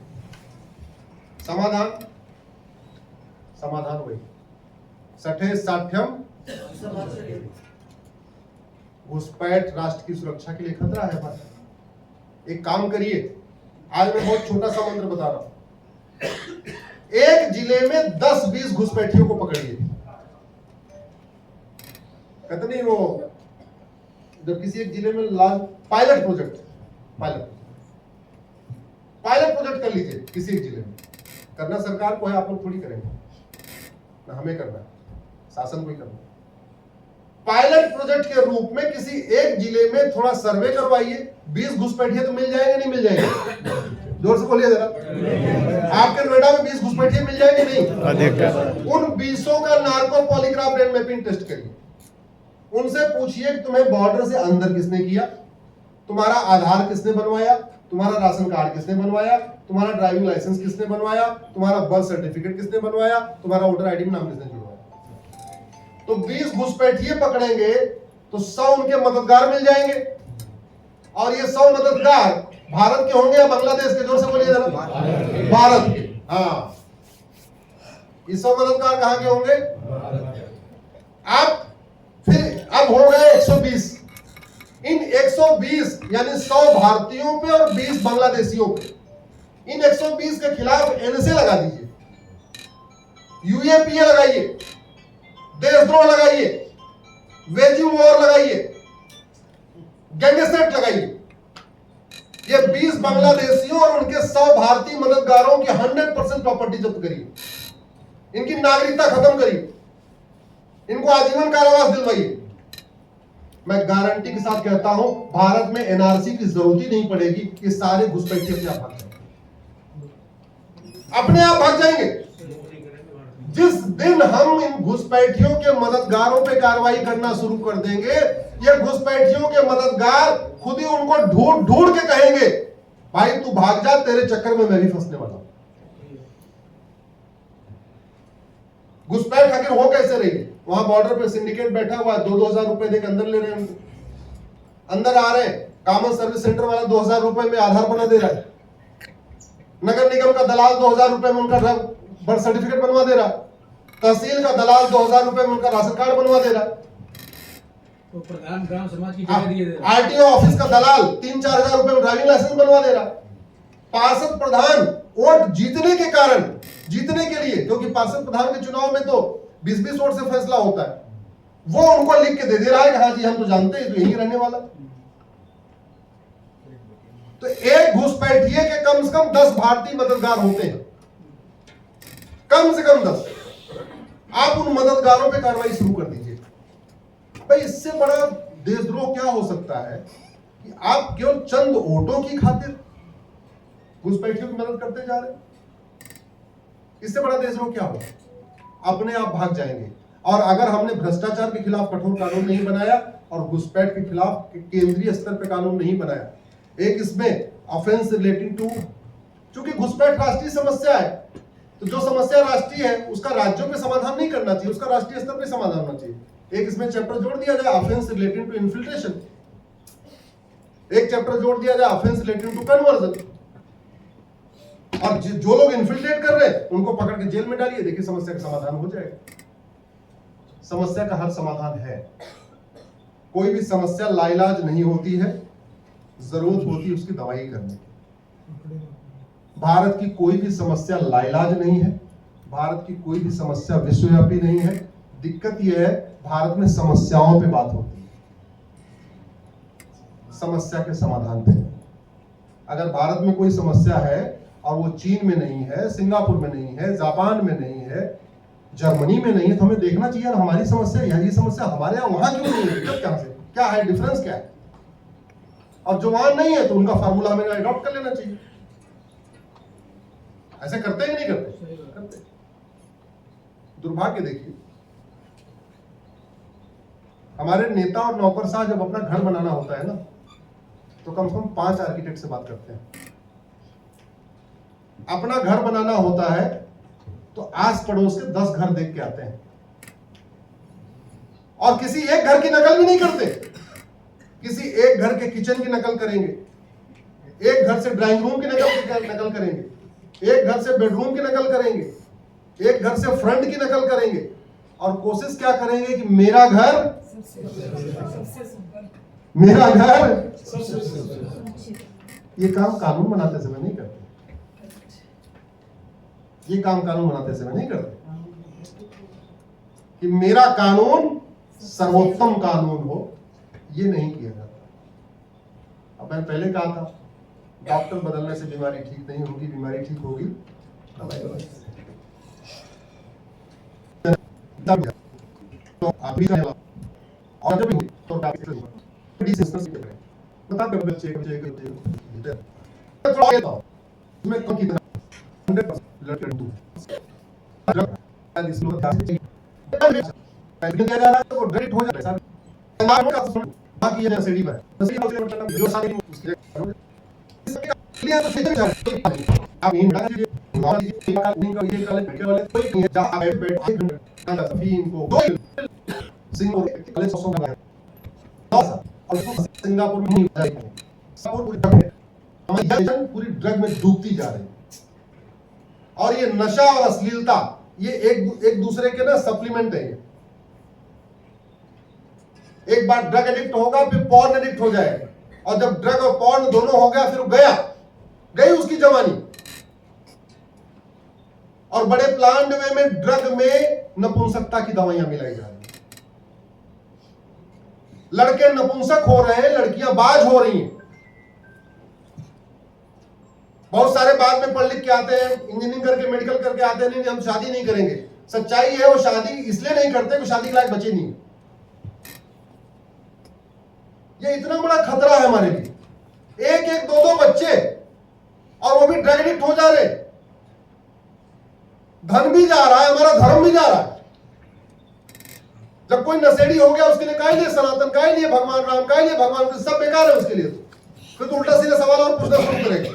Speaker 1: समाधान वही, सठे साठ्यम घुसपैठ राष्ट्र की सुरक्षा के लिए खतरा है। बस एक काम करिए, आज मैं बहुत छोटा सा मंत्र बता रहा हूं। एक जिले में 10-20 घुसपैठियों को पकड़िए। कहते नहीं वो जब किसी एक जिले में पायलट प्रोजेक्ट कर लीजिए किसी एक जिले में। करना सरकार को है, आप लोग थोड़ी करेंगे ना, हमें करना है, शासन को ही करना। पायलट प्रोजेक्ट के रूप में किसी एक जिले में थोड़ा सर्वे करवाइए। 20 घुसपैठिए तो मिल जाएंगे, नहीं मिल जाएंगे? जोर से बोलिए जरा। आपके नोएडा में 20 घुसपैठिए मिल जाएंगे? नहीं। उन 20 का narco polygraph brain mapping test करिए। उनसे पूछिए कि तुम्हें बॉर्डर से अंदर किसने किया, तुम्हारा आधार किसने बनवाया, तुम्हारा राशन कार्ड किसने बनवाया, तुम्हारा ड्राइविंग लाइसेंस किसने बनवाया, तुम्हारा बर्थ सर्टिफिकेट किसने बनवाया, तुम्हारा वोटर आईडी में नाम किसने जुड़वाया। तो 20 घुसपैठिए पकड़ेंगे तो 100 उनके मददगार मिल जाएंगे। और ये 100 मददगार भारत के होंगे या बांग्लादेश के? जोर से बोलिए जरा। भारत के। हाँ, ये 100 मददगार कहां के होंगे? आप फिर अब हो गए 120। इन 120 यानी 100 भारतीयों पे और 20 बांग्लादेशियों पे, इन 120 के खिलाफ एनएसए लगा दीजिए, यूएपीए लगाइए, देशद्रोह लगाइए, वेजिंग वॉर लगाइए, गैंगस्टर लगाइए। ये 20 बांग्लादेशियों और उनके 100 भारतीय मददगारों की 100% प्रॉपर्टी जब्त करी, इनकी नागरिकता खत्म करी, इनको आजीवन कारावास दिलवाइए। मैं गारंटी के साथ कहता हूं, भारत में एनआरसी की जरूरत ही नहीं पड़ेगी। ये सारे घुसपैठिए अपने आप भाग जाएंगे, अपने आप भाग जाएंगे। जिस दिन हम इन घुसपैठियों के मददगारों पे कार्रवाई करना शुरू कर देंगे, ये घुसपैठियों के मददगार खुद ही उनको ढूंढ ढूंढ के कहेंगे, भाई तू भाग जा, तेरे चक्कर में मैं भी फंसने वाला हूं। घुसपैठ आखिर हो कैसे रही? वहां बॉर्डर पे सिंडिकेट बैठा हुआ है, 2,000 रुपए देकर अंदर ले रहे हैं, अंदर आ रहे हैं। कॉमन सर्विस सेंटर वाला 2,000 रुपए में आधार बना दे रहा है। नगर निगम का दलाल 2,000 रुपए में उनका बर्थ सर्टिफिकेट बनवा दे रहा। तहसील का दलाल 2,000 रुपए में उनका राशन कार्ड बनवा दे रहा।
Speaker 2: तो प्रधान ग्राम समाज की जगह दिए दे रहा।
Speaker 1: आरटीओ ऑफिस का दलाल 3-4 हजार रुपए में ड्राइविंग लाइसेंस बनवा दे रहा। पार्षद प्रधान वोट जीतने के कारण, जीतने के लिए, क्योंकि पार्षद प्रधान के चुनाव में तो 20-20 वोट से फैसला होता है, वो उनको लिख के दे दे रहा है कि हाँ जी हम तो जानते हैं तो यही रहने वाला। तो एक घुसपैठिए के कम से कम 10 भारतीय मददगार होते हैं, कम से कम 10। आप उन मददगारों पे कार्रवाई शुरू कर दीजिए। भाई इससे बड़ा देशद्रोह क्या हो सकता है कि आप केवल चंद वोटों की खातिर घुसपैठियों की मदद करते जा रहे हैं? इससे बड़ा देशद्रोह क्या होगा? अपने आप भाग जाएंगे। और अगर हमने भ्रष्टाचार के खिलाफ कठोर कानून नहीं बनाया और घुसपैठ के खिलाफ केंद्रीय स्तर पर कानून नहीं बनाया, एक इसमें ऑफेंस रिलेटिंग टू, चूंकि घुसपैठ राष्ट्रीय समस्या है, तो जो समस्या राष्ट्रीय है उसका राज्यों पे समाधान नहीं करना चाहिए, उसका राष्ट्रीय स्तर पे समाधान होना चाहिए। एक इसमें चैप्टर जोड़ दिया जाए ऑफेंस रिलेटिंग टू इन्फिल्ट्रेशन, एक चैप्टर जोड़ दिया जाए ऑफेंस रिलेटिंग टू कन्वर्जन। और जो लोग इन्फिल्ट्रेट कर रहे हैं उनको पकड़ के जेल में डालिए, देखिए समस्या का समाधान हो जाएगा। समस्या का हर समाधान है, कोई भी समस्या लाइलाज नहीं होती है, जरूरत होती है उसकी दवाई करने की। भारत की कोई भी समस्या लाइलाज नहीं है, भारत की कोई भी समस्या विश्वव्यापी नहीं है। दिक्कत यह है भारत में समस्याओं पे बात होती है, समस्या के समाधान पे। अगर भारत में कोई समस्या है और वो चीन में नहीं है, सिंगापुर में नहीं है, जापान में नहीं है, जर्मनी में नहीं है, तो हमें देखना चाहिए हमारी समस्या, यही समस्या हमारे यहाँ वहां क्यों नहीं है, दिक्कत कहां से, क्या है, डिफरेंस क्या है। और जो वहां नहीं है तो उनका फार्मूला हमें अडॉप्ट कर लेना चाहिए। ऐसे करते हैं कि नहीं करते? करते। दुर्भाग्य देखिए, हमारे नेता और नौकरशाह जब अपना घर बनाना होता है ना, तो कम से कम 5 आर्किटेक्ट से बात करते हैं। अपना घर बनाना होता है तो आस पड़ोस के 10 घर देख के आते हैं, और किसी एक घर की नकल भी नहीं करते। किसी एक घर के किचन की नकल करेंगे, एक घर से ड्राइंग रूम की नकल करेंगे, एक घर से बेडरूम की नकल करेंगे, एक घर से फ्रंट की नकल करेंगे, और कोशिश क्या करेंगे कि मेरा घर ये काम कानून बनाते समय नहीं करते, ये काम कानून बनाते समय नहीं करते कि मेरा कानून सर्वोत्तम कानून हो, ये नहीं किया जाता। अब मैंने पहले कहा था, डॉक्टर बदलने से बीमारी ठीक नहीं होगी, बीमारी ठीक होगी तो अभी और जब तो डॉक्टर बता दो बच्चे मैं कम कितना 100% लड़के दूं इस लोग दिया जा रहा है तो डायरेक्ट हो जाता है नाम का बाकी ये सीढ़ी पर जो सारी उसके लिए तो सीधे आप इन ये वाले कोई नहीं है जहां बैठ सफीन को सिंगापुर वाले सोचो का और सिंगापुर में हमारी पूरी ड्रग में डूबती जा रही है। और ये नशा और अश्लीलता ये एक दूसरे के ना सप्लीमेंट है। एक बार ड्रग एडिक्ट होगा फिर पॉर्न एडिक्ट हो जाएगा, और जब ड्रग और पॉर्न दोनों हो गया फिर गई उसकी जवानी। और बड़े प्लान्ड वे में ड्रग में नपुंसकता की दवाइयां मिलाई जा रही हैं। लड़के नपुंसक हो रहे हैं, लड़कियां बाज हो रही हैं। बहुत सारे बाद में पढ़ लिख के आते हैं, इंजीनियरिंग करके मेडिकल करके आते हैं, नहीं हम शादी नहीं करेंगे। सच्चाई है वो शादी इसलिए नहीं करते कि शादी के लायक बचे नहीं। ये इतना बड़ा खतरा है हमारे लिए, एक एक दो दो बच्चे, और वो भी ड्रग एडिक्ट हो जा रहे। धन भी जा रहा है, हमारा धर्म भी जा रहा है। जब कोई नशेड़ी हो गया उसके लिए काहे लिए सनातन, काहे लिए भगवान राम, काहे लिए भगवान कृष्ण, सब बेकार है उसके लिए। तो फिर तो उल्टा सीधा सवाल और पूछना शुरू करेंगे।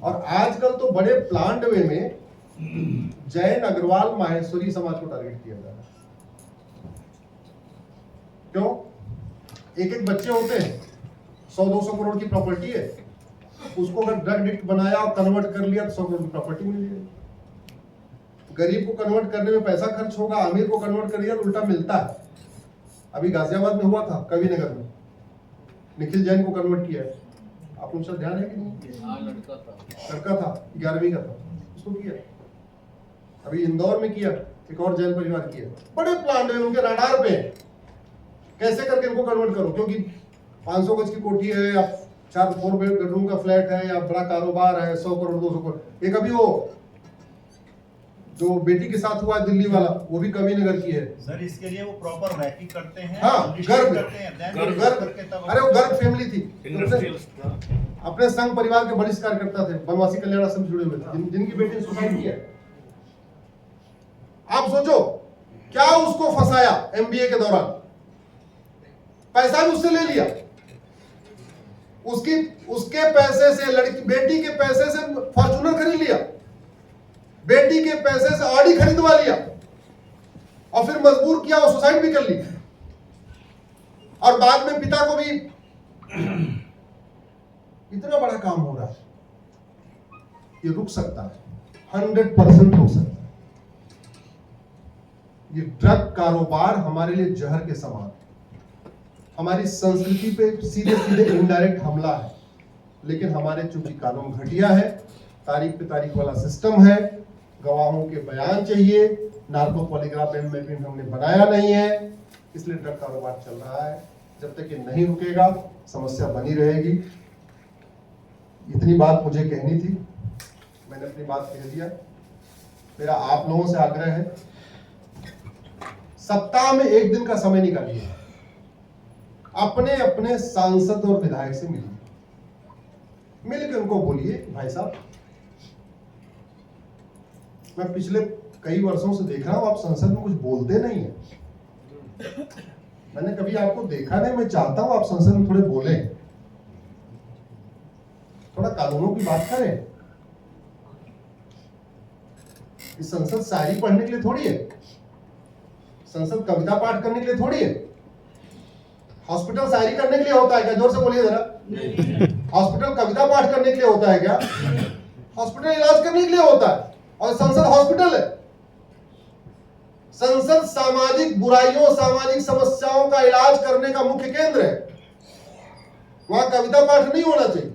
Speaker 1: और आजकल तो बड़े प्लांट वे में जैन अग्रवाल माहेश्वरी समाज को टारगेट किया जा रहा है। क्यों? एक एक बच्चे होते हैं, 100-200 करोड़ की प्रॉपर्टी है, उसको अगर ड्रग एडिक्ट बनाया और कन्वर्ट कर लिया तो 100 करोड़ की प्रॉपर्टी मिल जाएगी। गरीब को कन्वर्ट करने में पैसा खर्च होगा, अमीर को कन्वर्ट कर दिया तो उल्टा मिलता है। अभी गाजियाबाद में हुआ था, कवि नगर में, निखिल जैन को कन्वर्ट किया है। आप उनसे ध्यान है कि नहीं?
Speaker 5: हाँ,
Speaker 1: लड़का था 11वीं का था, उसको किया। अभी इंदौर में किया, एक और जैन परिवार किया। बड़े प्लान है उनके, रडार पे है। कैसे करके इनको कन्वर्ट करो, क्योंकि 500 गज की कोठी है या 4 बेडरूम का फ्लैट है या बड़ा कारोबार है, 100 करोड़ 200 करोड़। एक अभी वो जो बेटी के साथ हुआ दिल्ली वाला, वो भी कवि नगर की है
Speaker 6: सर। इसके लिए वो प्रॉपर रैकी करते हैं,
Speaker 1: हाँ, गर्भ
Speaker 6: करते हैं,
Speaker 1: अरे वो गर्भ फैमिली थी, अपने संघ परिवार के वरिष्ठ कार्यकर्ता थे, वनवासी कल्याण आश्रम से जुड़े हुए थे, जिनकी बेटी ने सुसाइड किया। आप सोचो क्या उसको फंसाया एमबीए के दौरान, पैसा भी उससे ले लिया, उसके पैसे से, लड़की बेटी के पैसे से फॉर्च्यूनर खरीद लिया, बेटी के पैसे से ऑडी खरीदवा लिया, और फिर मजबूर किया और सुसाइड भी कर ली। और बाद में पिता को भी। इतना बड़ा काम हो रहा है, ये रुक सकता है, 100% रुक सकता है। ये ड्रग कारोबार हमारे लिए जहर के समान, हमारी संस्कृति पे सीधे सीधे इनडायरेक्ट हमला है। लेकिन हमारे चूंकि कानून घटिया है, तारीख पे तारीख वाला सिस्टम है, गवाहों के बयान चाहिए, नार्को पॉलीग्राफ एमएपिन हमने बनाया नहीं है, इसलिए ड्रग कारोबार चल रहा है। जब तक ये नहीं रुकेगा समस्या बनी रहेगी। इतनी बात मुझे कहनी थी, मैंने अपनी बात कह दिया। मेरा आप लोगों से आग्रह है, सप्ताह में एक दिन का समय निकालिए, अपने अपने सांसद और विधायक से मिलिए, मिलकर उनको बोलिए भाई साहब, मैं पिछले कई वर्षों से देख रहा हूं आप संसद में कुछ बोलते नहीं है। मैंने कभी आपको देखा नहीं, मैं चाहता हूं आप संसद में थोड़े बोले, थोड़ा कानूनों की बात करें। इस संसद शायरी पढ़ने के लिए थोड़ी है, संसद कविता पाठ करने के लिए थोड़ी है। हॉस्पिटल शायरी करने के लिए होता है क्या? जोर से बोलिए जरा। हॉस्पिटल कविता पाठ करने के लिए होता है क्या? हॉस्पिटल इलाज करने के लिए होता है, और संसद हॉस्पिटल है। संसद सामाजिक बुराइयों, सामाजिक समस्याओं का इलाज करने का मुख्य केंद्र है। वहां कविता पाठ नहीं होना चाहिए,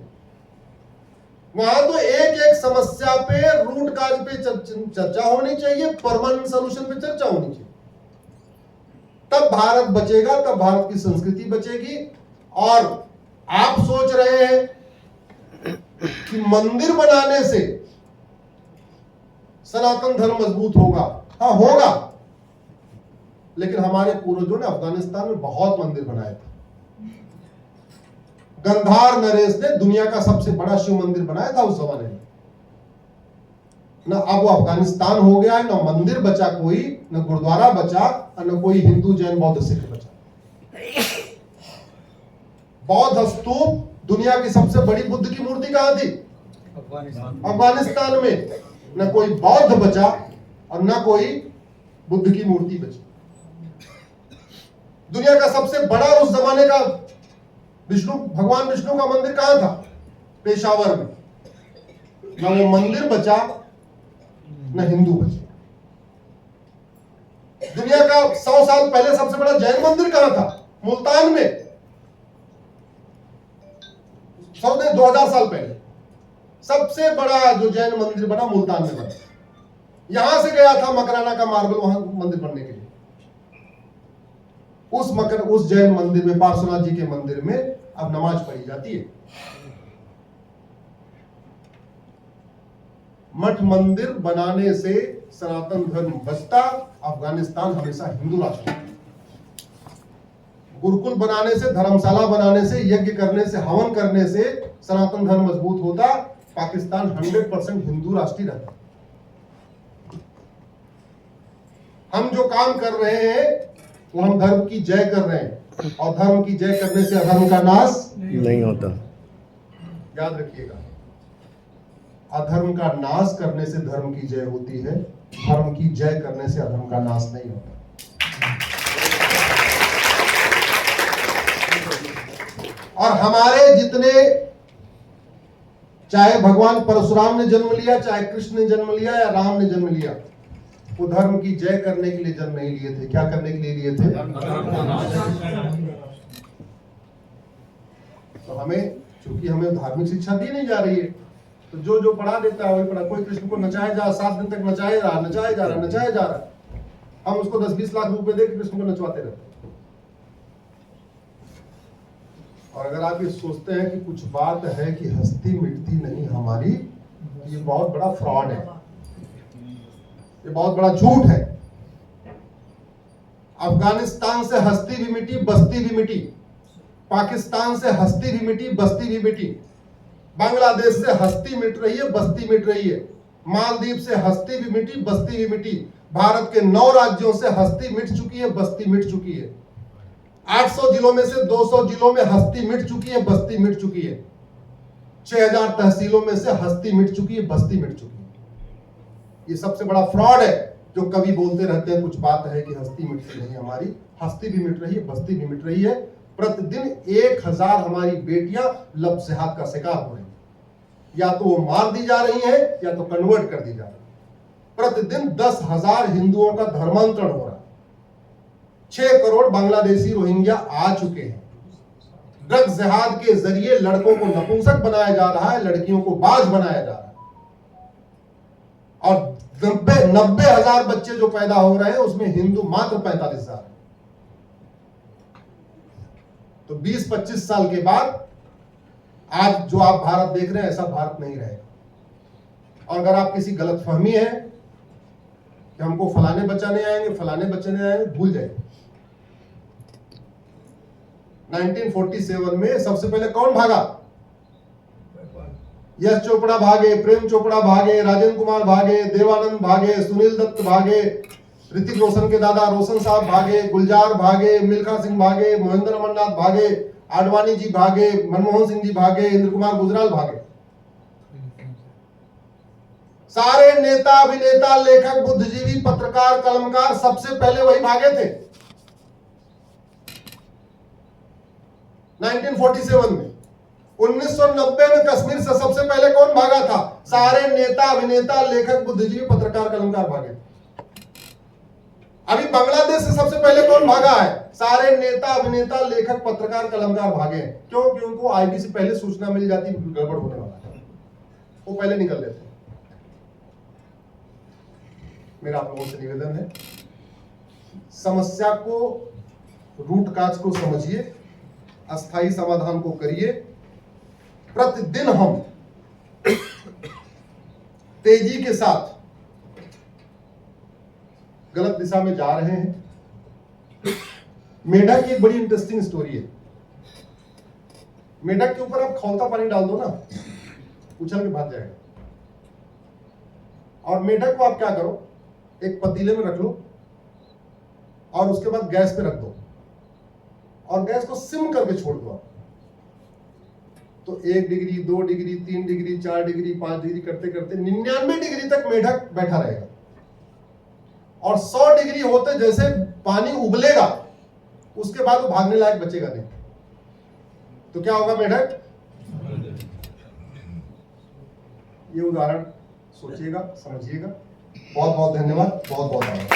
Speaker 1: वहां तो एक एक समस्या पे, रूट काज पे चर्चा होनी चाहिए, परमानेंट सोल्यूशन पे चर्चा होनी चाहिए। तब भारत बचेगा, तब भारत की संस्कृति बचेगी। और आप सोच रहे हैं कि मंदिर बनाने से सनातन धर्म मजबूत होगा? हाँ होगा, लेकिन हमारे पूर्वजों ने अफगानिस्तान में बहुत मंदिर बनाए थे। गंधार नरेश ने दुनिया का सबसे बड़ा शिव मंदिर बनाया था उस जमाने में। न अब वो अफगानिस्तान हो गया है, न मंदिर बचा कोई, न गुरुद्वारा बचा, और न कोई हिंदू जैन बौद्ध सिख बचा। बौद्ध स्तूप, दुनिया की सबसे बड़ी बुद्ध की मूर्ति कहां थी? अफगानिस्तान में। न कोई बौद्ध बचा और न कोई बुद्ध की मूर्ति बची। दुनिया का सबसे बड़ा उस जमाने का भगवान विष्णु का मंदिर कहां था? पेशावर में। न वो मंदिर बचा, न हिंदू बचे। दुनिया का 100 साल पहले सबसे बड़ा जैन मंदिर कहां था? मुल्तान में। 2000 साल पहले सबसे बड़ा जो जैन मंदिर बना मुल्तान में बना। यहां से गया था मकराना का मार्बल वहां मंदिर बनने के लिए। उस जैन मंदिर में, पार्श्वनाथ जी के मंदिर में अब नमाज पढ़ी जाती है। मठ मंदिर बनाने से सनातन धर्म बचता, अफगानिस्तान हमेशा हिंदू राष्ट्र। गुरुकुल बनाने से, धर्मशाला बनाने से, यज्ञ करने से, हवन करने से सनातन धर्म मजबूत होता, पाकिस्तान 100% हिंदू राष्ट्रीय रहता। हम जो काम कर रहे हैं वो हम धर्म की जय कर रहे हैं, और धर्म की जय करने से अधर्म का नाश
Speaker 3: नहीं होता।
Speaker 1: याद रखिएगा, अधर्म का नाश करने से धर्म की जय होती है, धर्म की जय करने से अधर्म का नाश नहीं होता। और हमारे जितने, चाहे भगवान परशुराम ने जन्म लिया, चाहे कृष्ण ने जन्म लिया या राम ने जन्म लिया, वो धर्म की जय करने के लिए जन्म नहीं लिए थे। क्या करने के लिए लिए थे? तो हमें, चूंकि हमें धार्मिक शिक्षा दी नहीं जा रही है, तो जो जो पढ़ा देता है वही पढ़ा। कोई कृष्ण को नचाया जा, 7 दिन तक नचाया जा रहा, हम उसको 10-20 लाख रुपए देकर कृष्ण को नचवाते रहते। और अगर आप ये सोचते हैं कि कुछ बात है कि हस्ती मिटती नहीं हमारी, ये बहुत बड़ा फ्रॉड है, ये बहुत बड़ा झूठ है। अफगानिस्तान से हस्ती भी मिटी, बस्ती भी मिटी। पाकिस्तान से हस्ती भी मिटी, बस्ती भी मिटी। बांग्लादेश से हस्ती मिट रही है, बस्ती मिट रही है। मालदीव से हस्ती भी मिटी, बस्ती भी मिटी। भारत के 9 राज्यों से हस्ती मिट चुकी है, बस्ती मिट चुकी है। 800 जिलों में से 200 जिलों में हस्ती मिट चुकी है, बस्ती मिट चुकी है। 6000 तहसीलों में से हस्ती मिट चुकी है, बस्ती मिट चुकी है। ये सबसे बड़ा फ्रॉड है जो कभी बोलते रहते हैं कुछ बात है कि हस्ती मिटती नहीं हमारी। हस्ती भी मिट रही है, बस्ती भी मिट रही है। प्रतिदिन 1000 हमारी बेटियां लफ्ज़ जिहाद का शिकार हो रही है। या तो वो मार दी जा रही है या तो कन्वर्ट कर दी जा रही है। प्रतिदिन 10,000 हिंदुओं का धर्मांतरण हो रहा है। 6 करोड़ बांग्लादेशी रोहिंग्या आ चुके हैं। ड्रग्स जिहाद के जरिए लड़कों को नपुंसक बनाया जा रहा है, लड़कियों को बाज बनाया जा रहा है। और 90,000 बच्चे जो पैदा हो रहे हैं उसमें हिंदू मात्र 45,000। तो 20-25 साल के बाद आज जो आप भारत देख रहे हैं ऐसा भारत नहीं रहेगा। और अगर आप किसी गलतफहमी है कि हमको फलाने बचाने आएंगे, फलाने बचाने आएंगे, भूल जाइए। 1947 में सबसे पहले कौन भागा? यश चोपड़ा भागे, प्रेम चोपड़ा भागे, राजेंद्र कुमार भागे, देवानंद भागे, सुनील दत्त भागे, ऋतिक रोशन के दादा रोशन साहब भागे, गुलजार भागे, मिल्खा सिंह भागे, महेंद्र अमरनाथ भागे, आडवाणी जी भागे, मनमोहन सिंह जी भागे, इंद्र कुमार गुजराल भागे। सारे नेता, अभिनेता, लेखक, बुद्धिजीवी, पत्रकार, कलमकार सबसे पहले वही भागे थे 1947 में। 1990 में कश्मीर से सबसे पहले कौन भागा था? सारे नेता, अभिनेता, लेखक, बुद्धिजीवी, पत्रकार, कलमकार भागे। अभी बांग्लादेश से सबसे पहले कौन भागा है? सारे नेता, अभिनेता, लेखक, पत्रकार, कलमकार भागे। क्यों? कि उनको आईबी से पहले सूचना मिल जाती गड़बड़ होने वाला है, वो पहले निकल लेते। मेरा आप लोगों से निवेदन है, समस्या को, रूट काज को समझिए, अस्थायी समाधान को करिए। प्रतिदिन हम तेजी के साथ गलत दिशा में जा रहे हैं। मेढक की एक बड़ी इंटरेस्टिंग स्टोरी है। मेढक के ऊपर आप खौलता पानी डाल दो ना, उछल के भाग जाएगा। और मेढक को आप क्या करो, एक पतीले में रख लो और उसके बाद गैस पे रख दो और गैस को सिम करके छोड़ दो। तो 1 degree, 2 degree, 3 degree, 4 degree, 5 degree करते करते 99 डिग्री तक मेढक बैठा रहेगा। और 100 डिग्री होते जैसे पानी उबलेगा, उसके बाद वो भागने लायक बचेगा नहीं। तो क्या होगा? मेढक। ये उदाहरण सोचिएगा, समझिएगा। बहुत बहुत धन्यवाद, बहुत बहुत आभार।